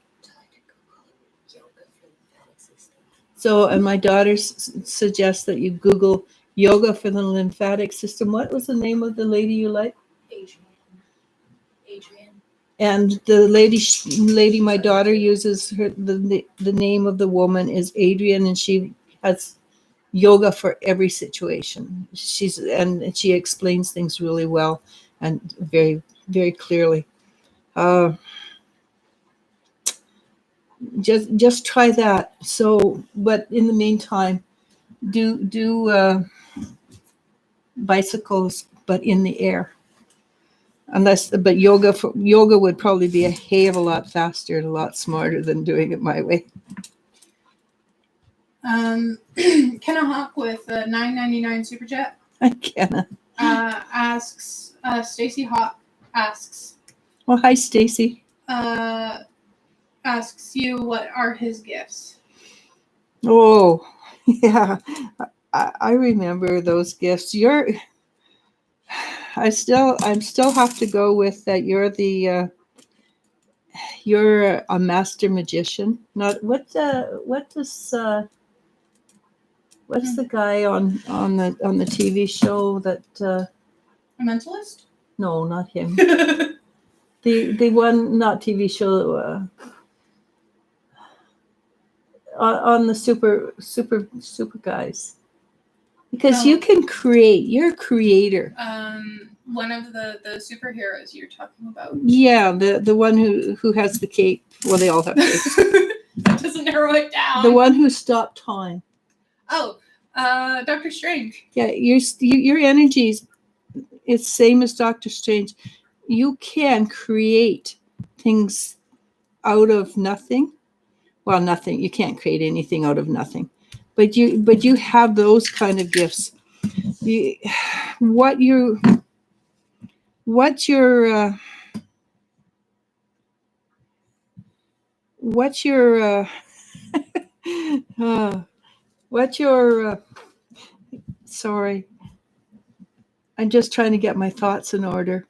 So, and my daughter suggests that you Google yoga for the lymphatic system. What was the name of the lady you like? Adrienne. And the lady my daughter uses, the name of the woman is Adrienne, and she has yoga for every situation. And she explains things really well and very, very clearly. Just try that. So, but in the meantime, do bicycles, but in the air. But yoga would probably be a hell of a lot faster and a lot smarter than doing it my way. Kenna Hawk with a $9.99 super chat. Hi, Kenna. Asks Stacy Hawk asks. Well, hi, Stacy. Asks you what are his gifts. Oh, yeah, I remember those gifts. I still have to go with that. You're a master magician. Not what's the guy on the TV show that a mentalist? No, not him. the one, not TV show, on the super guys, because you can create. You're a creator. One of the superheroes you're talking about. Yeah, the one who has the cape. Well, they all have capes. That doesn't narrow it down. The one who stopped time. Oh, Doctor Strange. Yeah, your energies, it's same as Doctor Strange. You can create things out of nothing. Well, nothing. You can't create anything out of nothing. but you have those kind of gifts. You, what you what's your what's your what's your sorry, I'm just trying to get my thoughts in order.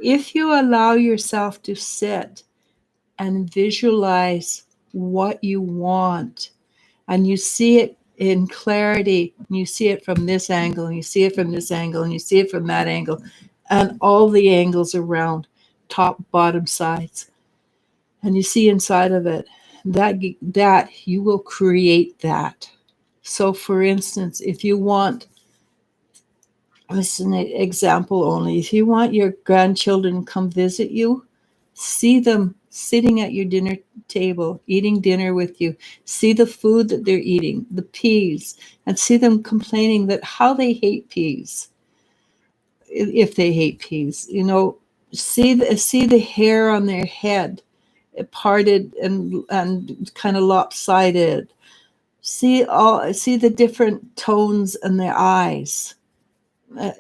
If you allow yourself to sit and visualize what you want, and you see it in clarity, and you see it from this angle, and you see it from this angle, and you see it from that angle, and all the angles around, top, bottom, sides, and you see inside of it, that you will create that. So for instance, if you want, this is an example only, if you want your grandchildren to come visit you, see them sitting at your dinner table, eating dinner with you, see the food that they're eating, the peas, and see them complaining that how they hate peas, if they hate peas, see the hair on their head parted and kind of lopsided. See the different tones in their eyes, and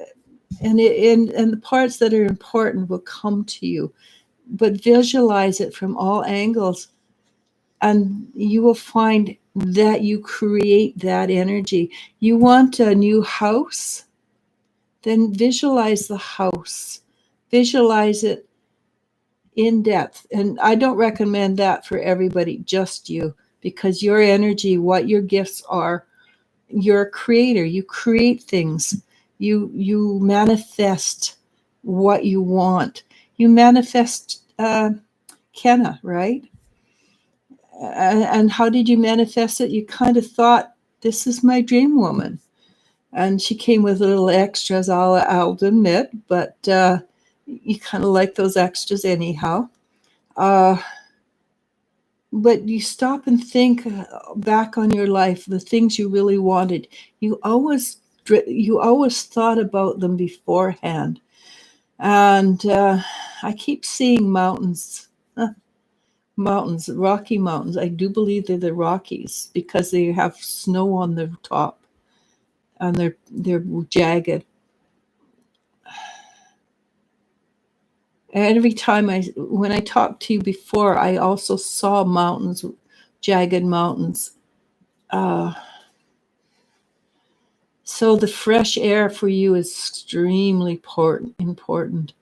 the parts that are important will come to you. But visualize it from all angles, and you will find that you create that energy. You want a new house? Then visualize the house. Visualize it in depth. And I don't recommend that for everybody, just you, because your energy, what your gifts are, you're a creator. You create things. You manifest what you want. You manifest Kenna, right? And how did you manifest it? You kind of thought, this is my dream woman. And she came with little extras, I'll admit, but you kind of like those extras anyhow. But you stop and think back on your life, the things you really wanted. You always thought about them beforehand. And I keep seeing mountains. Mountains, Rocky Mountains. I do believe they're the Rockies because they have snow on the top and they're jagged. Every time when I talked to you before, I also saw mountains, jagged mountains. So the fresh air for you is extremely important.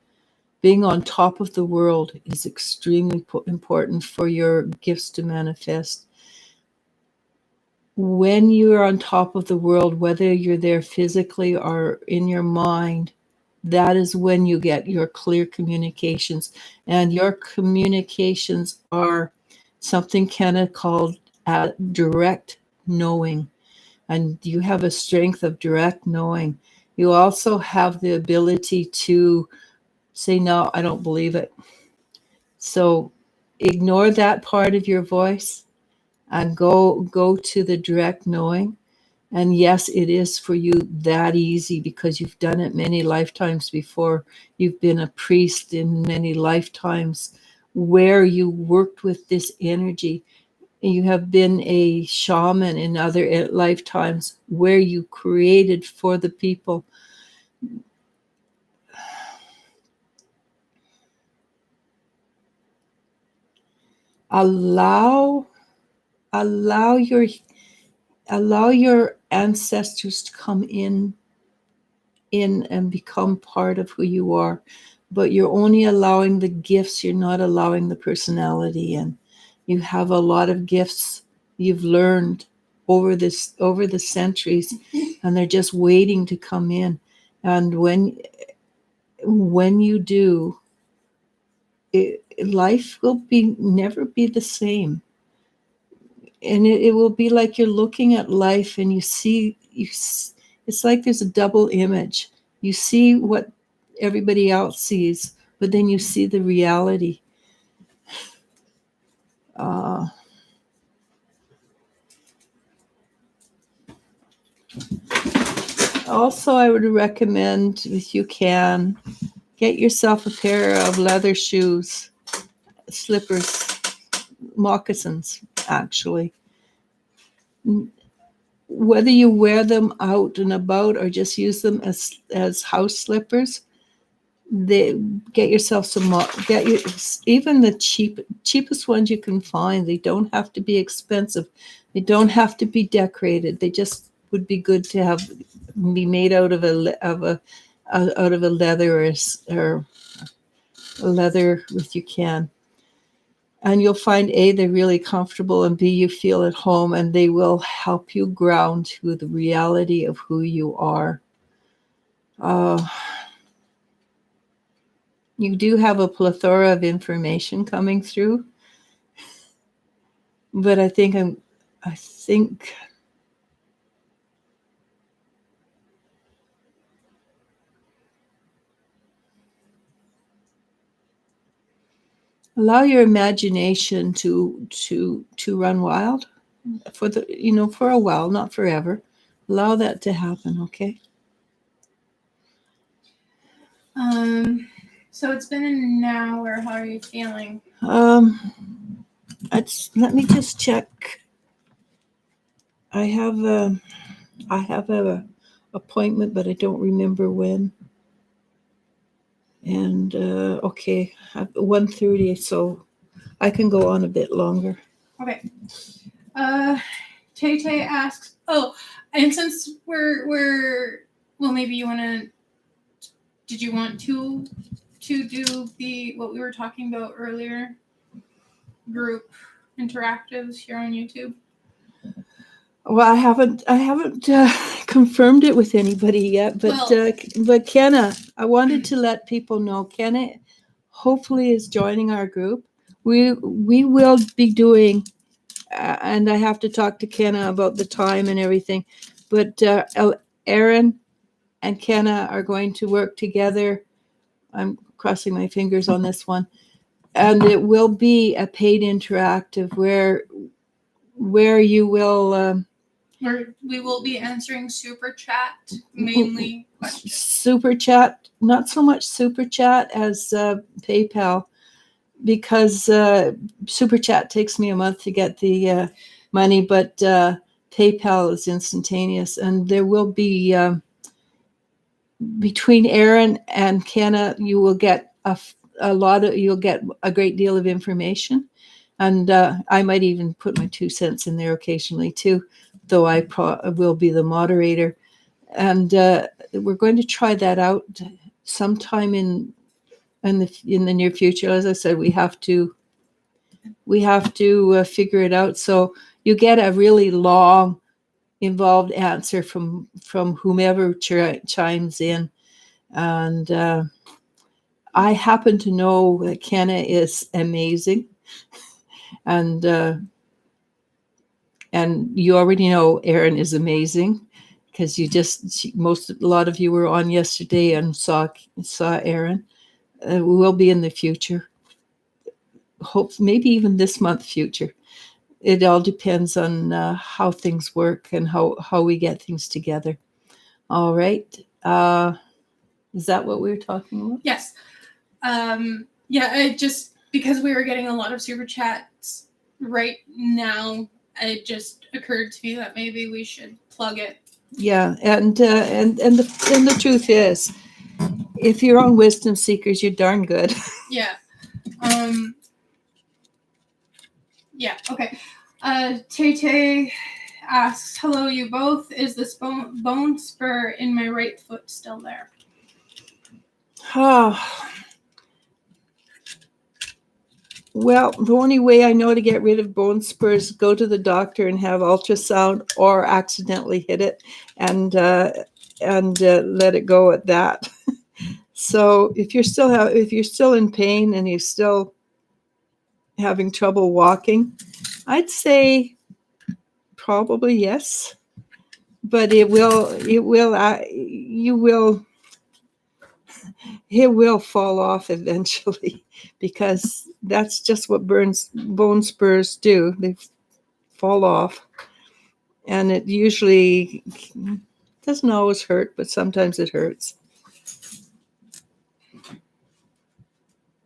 Being on top of the world is extremely important for your gifts to manifest. When you're on top of the world, whether you're there physically or in your mind, that is when you get your clear communications. And your communications are something Kenna called direct knowing. And you have a strength of direct knowing. You also have the ability to say, no, I don't believe it. So ignore that part of your voice and go to the direct knowing. And yes, it is for you that easy because you've done it many lifetimes before. You've been a priest in many lifetimes where you worked with this energy. You have been a shaman in other lifetimes where you created for the people. Allow your ancestors to come in and become part of who you are, but you're only allowing the gifts. You're not allowing the personality in. You have a lot of gifts you've learned over the centuries, and they're just waiting to come in. And when you do, life will never be the same. And it will be like you're looking at life and it's like there's a double image. You see what everybody else sees, but then you see the reality. Also, I would recommend, if you can, get yourself a pair of leather shoes, slippers, moccasins, actually. whether you wear them out and about or just use them as house slippers, they get yourself some even the cheapest ones you can find. They don't have to be expensive. They don't have to be decorated. They just would be good to have be made out of a leather or a leather if you can. And you'll find A, they're really comfortable, and B, you feel at home, and they will help you ground to the reality of who you are. You do have a plethora of information coming through, but I think allow your imagination to run wild for a while, not forever. Allow that to happen, okay? So it's been an hour. How are you feeling? Let me just check. I have a appointment, but I don't remember when. And okay, 1:30, so I can go on a bit longer. Okay. Tay asks, and since we're well, maybe you want to. Did you want to do what we were talking about earlier? Group interactives here on YouTube. Well, I haven't confirmed it with anybody yet, but Kenna, I wanted to let people know Kenna hopefully is joining our group. We will be doing, and I have to talk to Kenna about the time and everything, but Aaron and Kenna are going to work together. I'm crossing my fingers on this one, and it will be a paid interactive where you will. We will be answering super chat mainly questions. Super chat, not so much super chat as PayPal, because super chat takes me a month to get the money, but PayPal is instantaneous, and there will be between Aaron and Kenna, you will get you'll get a great deal of information, and I might even put my 2 cents in there occasionally too, though I will be the moderator. And we're going to try that out sometime in the near future. As I said, we have to figure it out. So you get a really long, involved answer from whomever chimes in, and I happen to know that Kenna is amazing, and you already know Aaron is amazing, because a lot of you were on yesterday and saw Aaron. We will be in the future. Hope maybe even this month future. It all depends on how things work and how we get things together. All right. Is that what we were talking about? Yes. Just because we were getting a lot of super chats right now, it just occurred to me that maybe we should plug it. Yeah, and the truth is, if you're on Wisdom Seekers, you're darn good. Yeah. Yeah. Okay. Tay asks, "Hello, you both. Is this bone spur in my right foot still there?" Well, the only way I know to get rid of bone spurs, go to the doctor and have ultrasound, or accidentally hit it and let it go at that. So if you're still in pain and you're still having trouble walking, I'd say probably yes, but it will fall off eventually, because that's just what bone spurs do. They fall off, and it usually doesn't always hurt, but sometimes it hurts.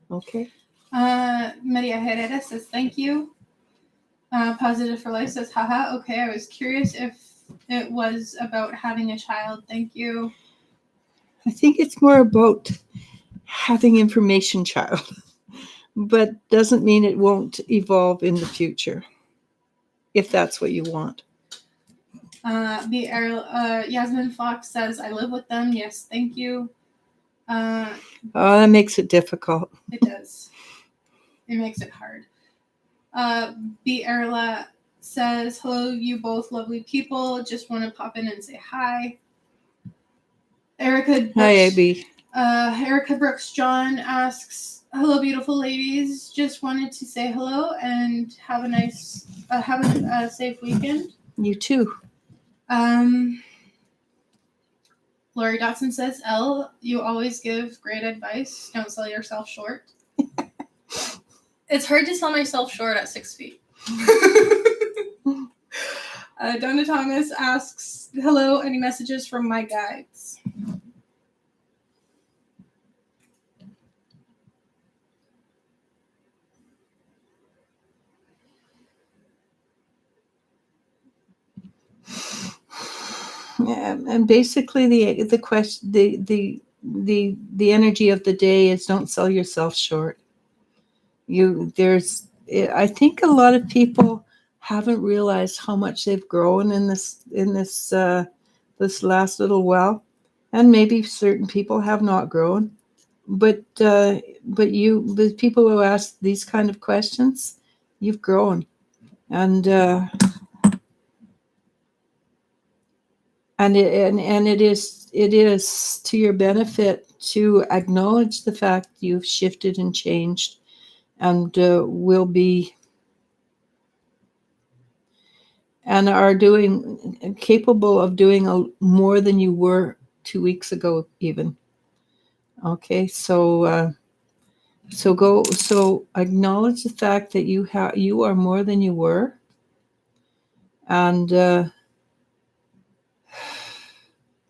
Okay. Maria Herrera says thank you. Positive for Life says, haha, okay, I was curious if it was about having a child. Thank you. I think it's more about having information child, but doesn't mean it won't evolve in the future, if that's what you want. Yasmin Fox says, I live with them. Yes, thank you. That makes it difficult. It does. It makes it hard. Erla says, hello, you both lovely people. Just want to pop in and say hi. Erica Brooks John asks, hello, beautiful ladies. Just wanted to say hello and have a nice, safe weekend. You too. Lori Dotson says, Elle, you always give great advice. Don't sell yourself short. It's hard to sell myself short at 6 feet. Donna Thomas asks, hello, any messages from my guides? And basically the question, the energy of the day is don't sell yourself short. I think a lot of people haven't realized how much they've grown in this last little while, and maybe certain people have not grown, but the people who ask these kind of questions, you've grown, and it is to your benefit to acknowledge the fact you've shifted and changed, and will be and are capable of doing more than you were 2 weeks ago, even. Okay, so acknowledge the fact that you are more than you were, and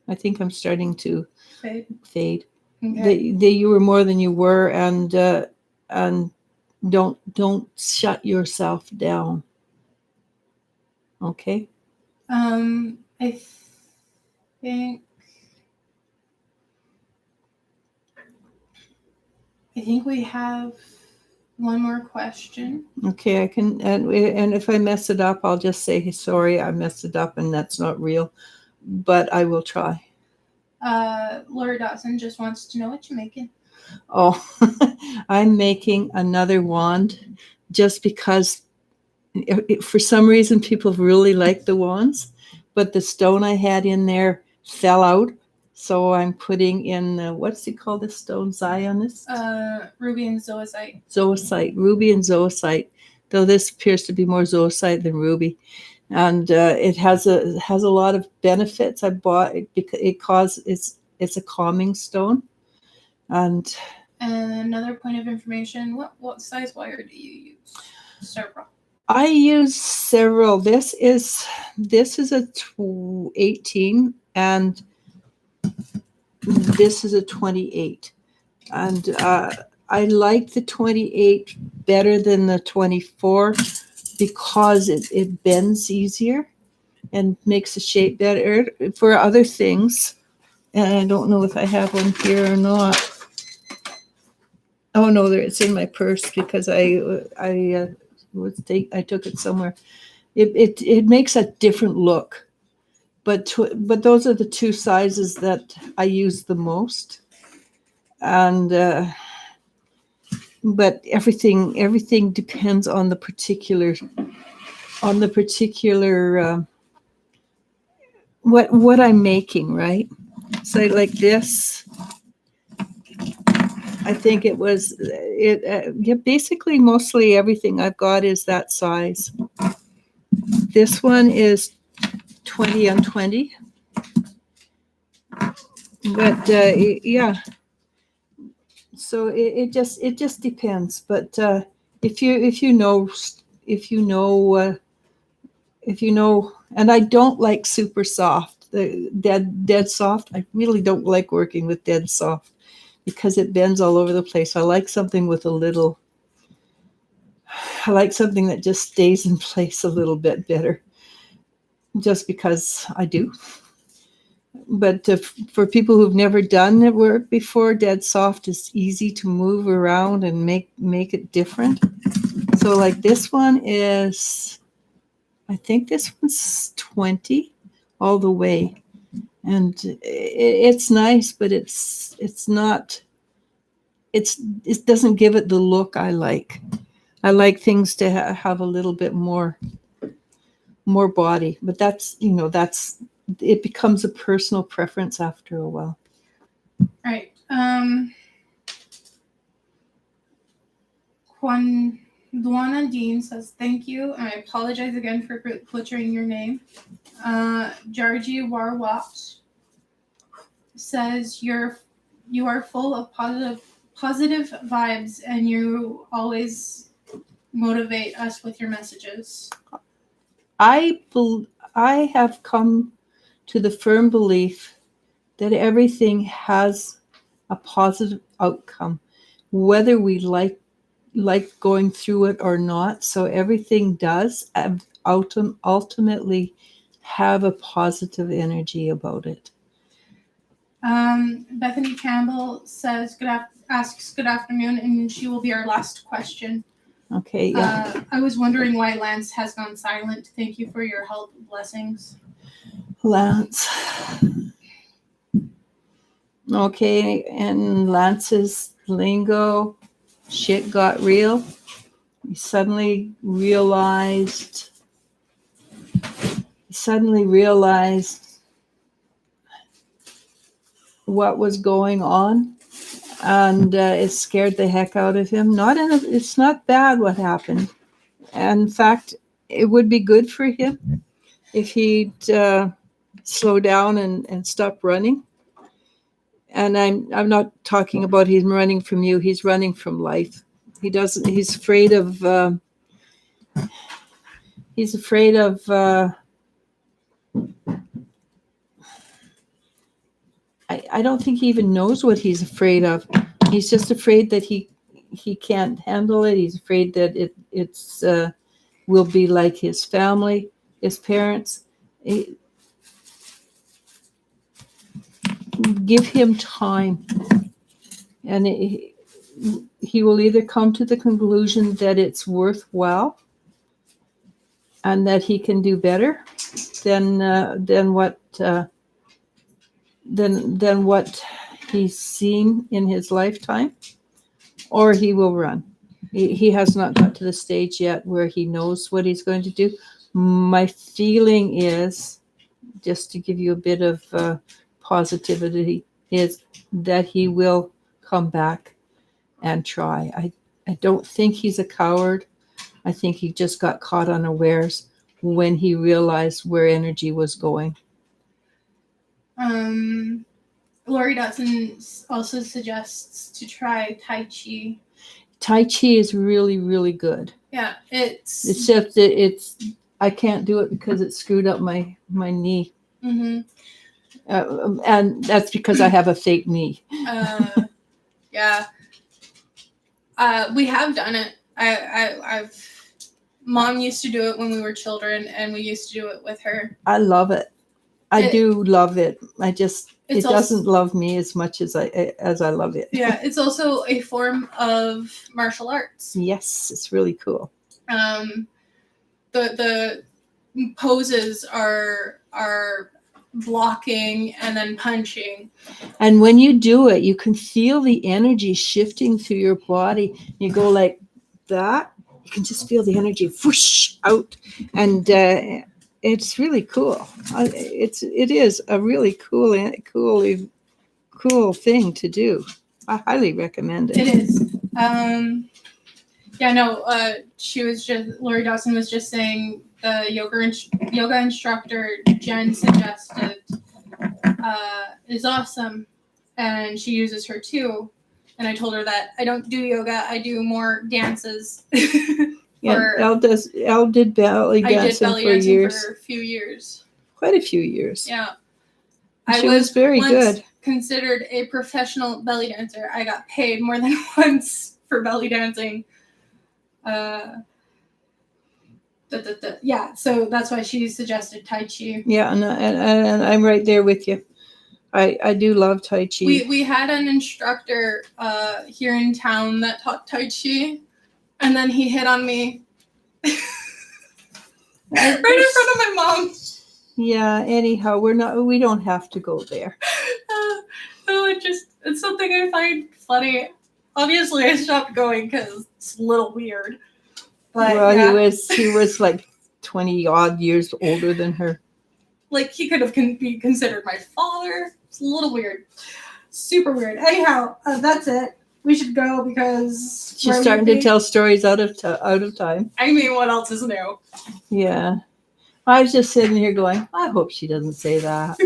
I think I'm starting to fade. Okay. That you were more than you were, and don't shut yourself down. Okay. I think we have one more question. Okay, I can, and if I mess it up, I'll just say, hey, sorry, I messed it up, and that's not real, but I will try. Laura Dawson just wants to know what you're making. Oh, I'm making another wand just because for some reason people really like the wands, but the stone I had in there fell out. So I'm putting in, what's it called, the stone? Zionist? Ruby and zoisite. Ruby and zoisite, though this appears to be more zoisite than ruby. And it has a lot of benefits. I bought it because it's a calming stone. And another point of information, what size wire do you use? Several. I use several. This is a 18, and this is a 28. And I like the 28 better than the 24 because it bends easier and makes the shape better for other things. And I don't know if I have one here or not. Oh no, it's in my purse because I took it somewhere. It makes a different look, but those are the two sizes that I use the most, and but everything depends on the particular what I'm making, right? So like this, I think basically mostly everything I've got is that size. This one is 20 on 20, but yeah. So it just depends. But if you know, and I don't like super soft, the dead soft. I really don't like working with dead soft because it bends all over the place. I like something with a little I like something that just stays in place a little bit better, just because I do. But for people who've never done it work before, Dead Soft is easy to move around and make it different. So like this one is, I think this one's 20 all the way. And it's nice, but it's not, it doesn't give it the look I like. I like things to have a little bit more body, but that's, it becomes a personal preference after a while. Right. Duana Dean says, thank you, and I apologize again for butchering your name. Jarji Warwat says, you are full of positive vibes, and you always motivate us with your messages. I have come to the firm belief that everything has a positive outcome, whether we like going through it or not. So everything does ultimately have a positive energy about it. Bethany Campbell says, asks good afternoon, and she will be our last question. Okay, yeah. I was wondering why Lance has gone silent. Thank you for your help. Blessings. Lance. Okay, and Lance's lingo, shit got real. He suddenly realized what was going on, and it scared the heck out of him. It's not bad what happened. In fact, it would be good for him if he'd slow down and stop running. And I'm not talking about he's running from you. He's running from life. He's afraid of. He's afraid of. I don't think he even knows what he's afraid of. He's just afraid that he can't handle it. He's afraid that it's will be like his family, his parents. Give him time, and he will either come to the conclusion that it's worthwhile and that he can do better than what he's seen in his lifetime, or he will run. He has not got to the stage yet where he knows what he's going to do. My feeling is, just to give you a bit of positivity, is that he will come back and try. I don't think he's a coward. I think he just got caught unawares when he realized where energy was going. Lori Dotson also suggests to try Tai Chi. Tai Chi is really, really good. Yeah, it's just I can't do it because it screwed up my knee. Mm-hmm. And that's because I have a fake knee. Yeah. We have done it. I've Mom used to do it when we were children, and we used to do it with her. I love it. I do love it. It doesn't love me as much as I love it. Yeah, it's also a form of martial arts. Yes, it's really cool. The poses are blocking and then punching. And when you do it, you can feel the energy shifting through your body. You go like that. You can just feel the energy whoosh out, and it's really cool. It is a really cool thing to do. I highly recommend it. It is. She was just, Lori Dawson was just saying the yoga instructor Jen suggested is awesome, and she uses her too. And I told her that I don't do yoga; I do more dances. Yeah, Elle did belly dancing for years. For a few years. Quite a few years. Yeah. She was very good. Considered a professional belly dancer. I got paid more than once for belly dancing. Yeah, so that's why she suggested Tai Chi. Yeah, and I'm right there with you. I do love Tai Chi. We had an instructor here in town that taught Tai Chi, and then he hit on me right in front of my mom. Yeah, anyhow, we don't have to go there. It's something I find funny. Obviously, I stopped going because it's a little weird. But well, yeah. he was like 20 odd years older than her. Like, he could have be considered my father. It's a little weird. Super weird. Anyhow, that's it. We should go because she's starting to tell stories out of time. I mean, what else is new? Yeah. I was just sitting here going, I hope she doesn't say that.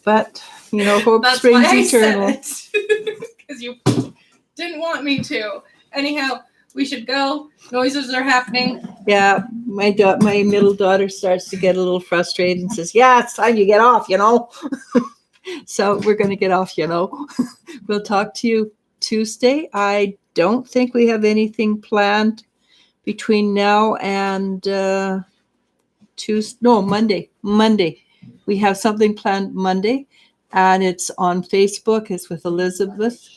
But, hope That's springs why eternal. Because you didn't want me to. Anyhow, we should go. Noises are happening. Yeah, my middle daughter starts to get a little frustrated and says, yeah, it's time you get off, So we're going to get off, We'll talk to you Tuesday. I don't think we have anything planned between now and Monday. Monday. We have something planned Monday, and it's on Facebook. It's with Elizabeth.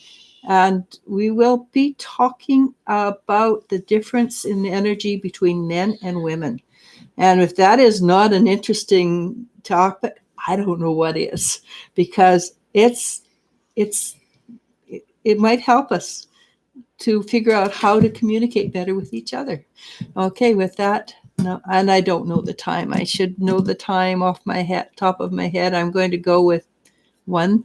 And we will be talking about the difference in the energy between men and women. And if that is not an interesting topic, I don't know what is, because it might help us to figure out how to communicate better with each other. Okay, with that, no, and I don't know the time. I should know the time off my top of my head. I'm going to go with 1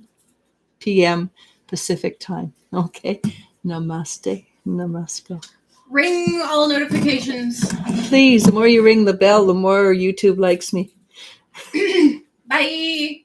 p.m. Pacific time. Okay. Namaste. Namaskar. Ring all notifications. Please, the more you ring the bell, the more YouTube likes me. Bye.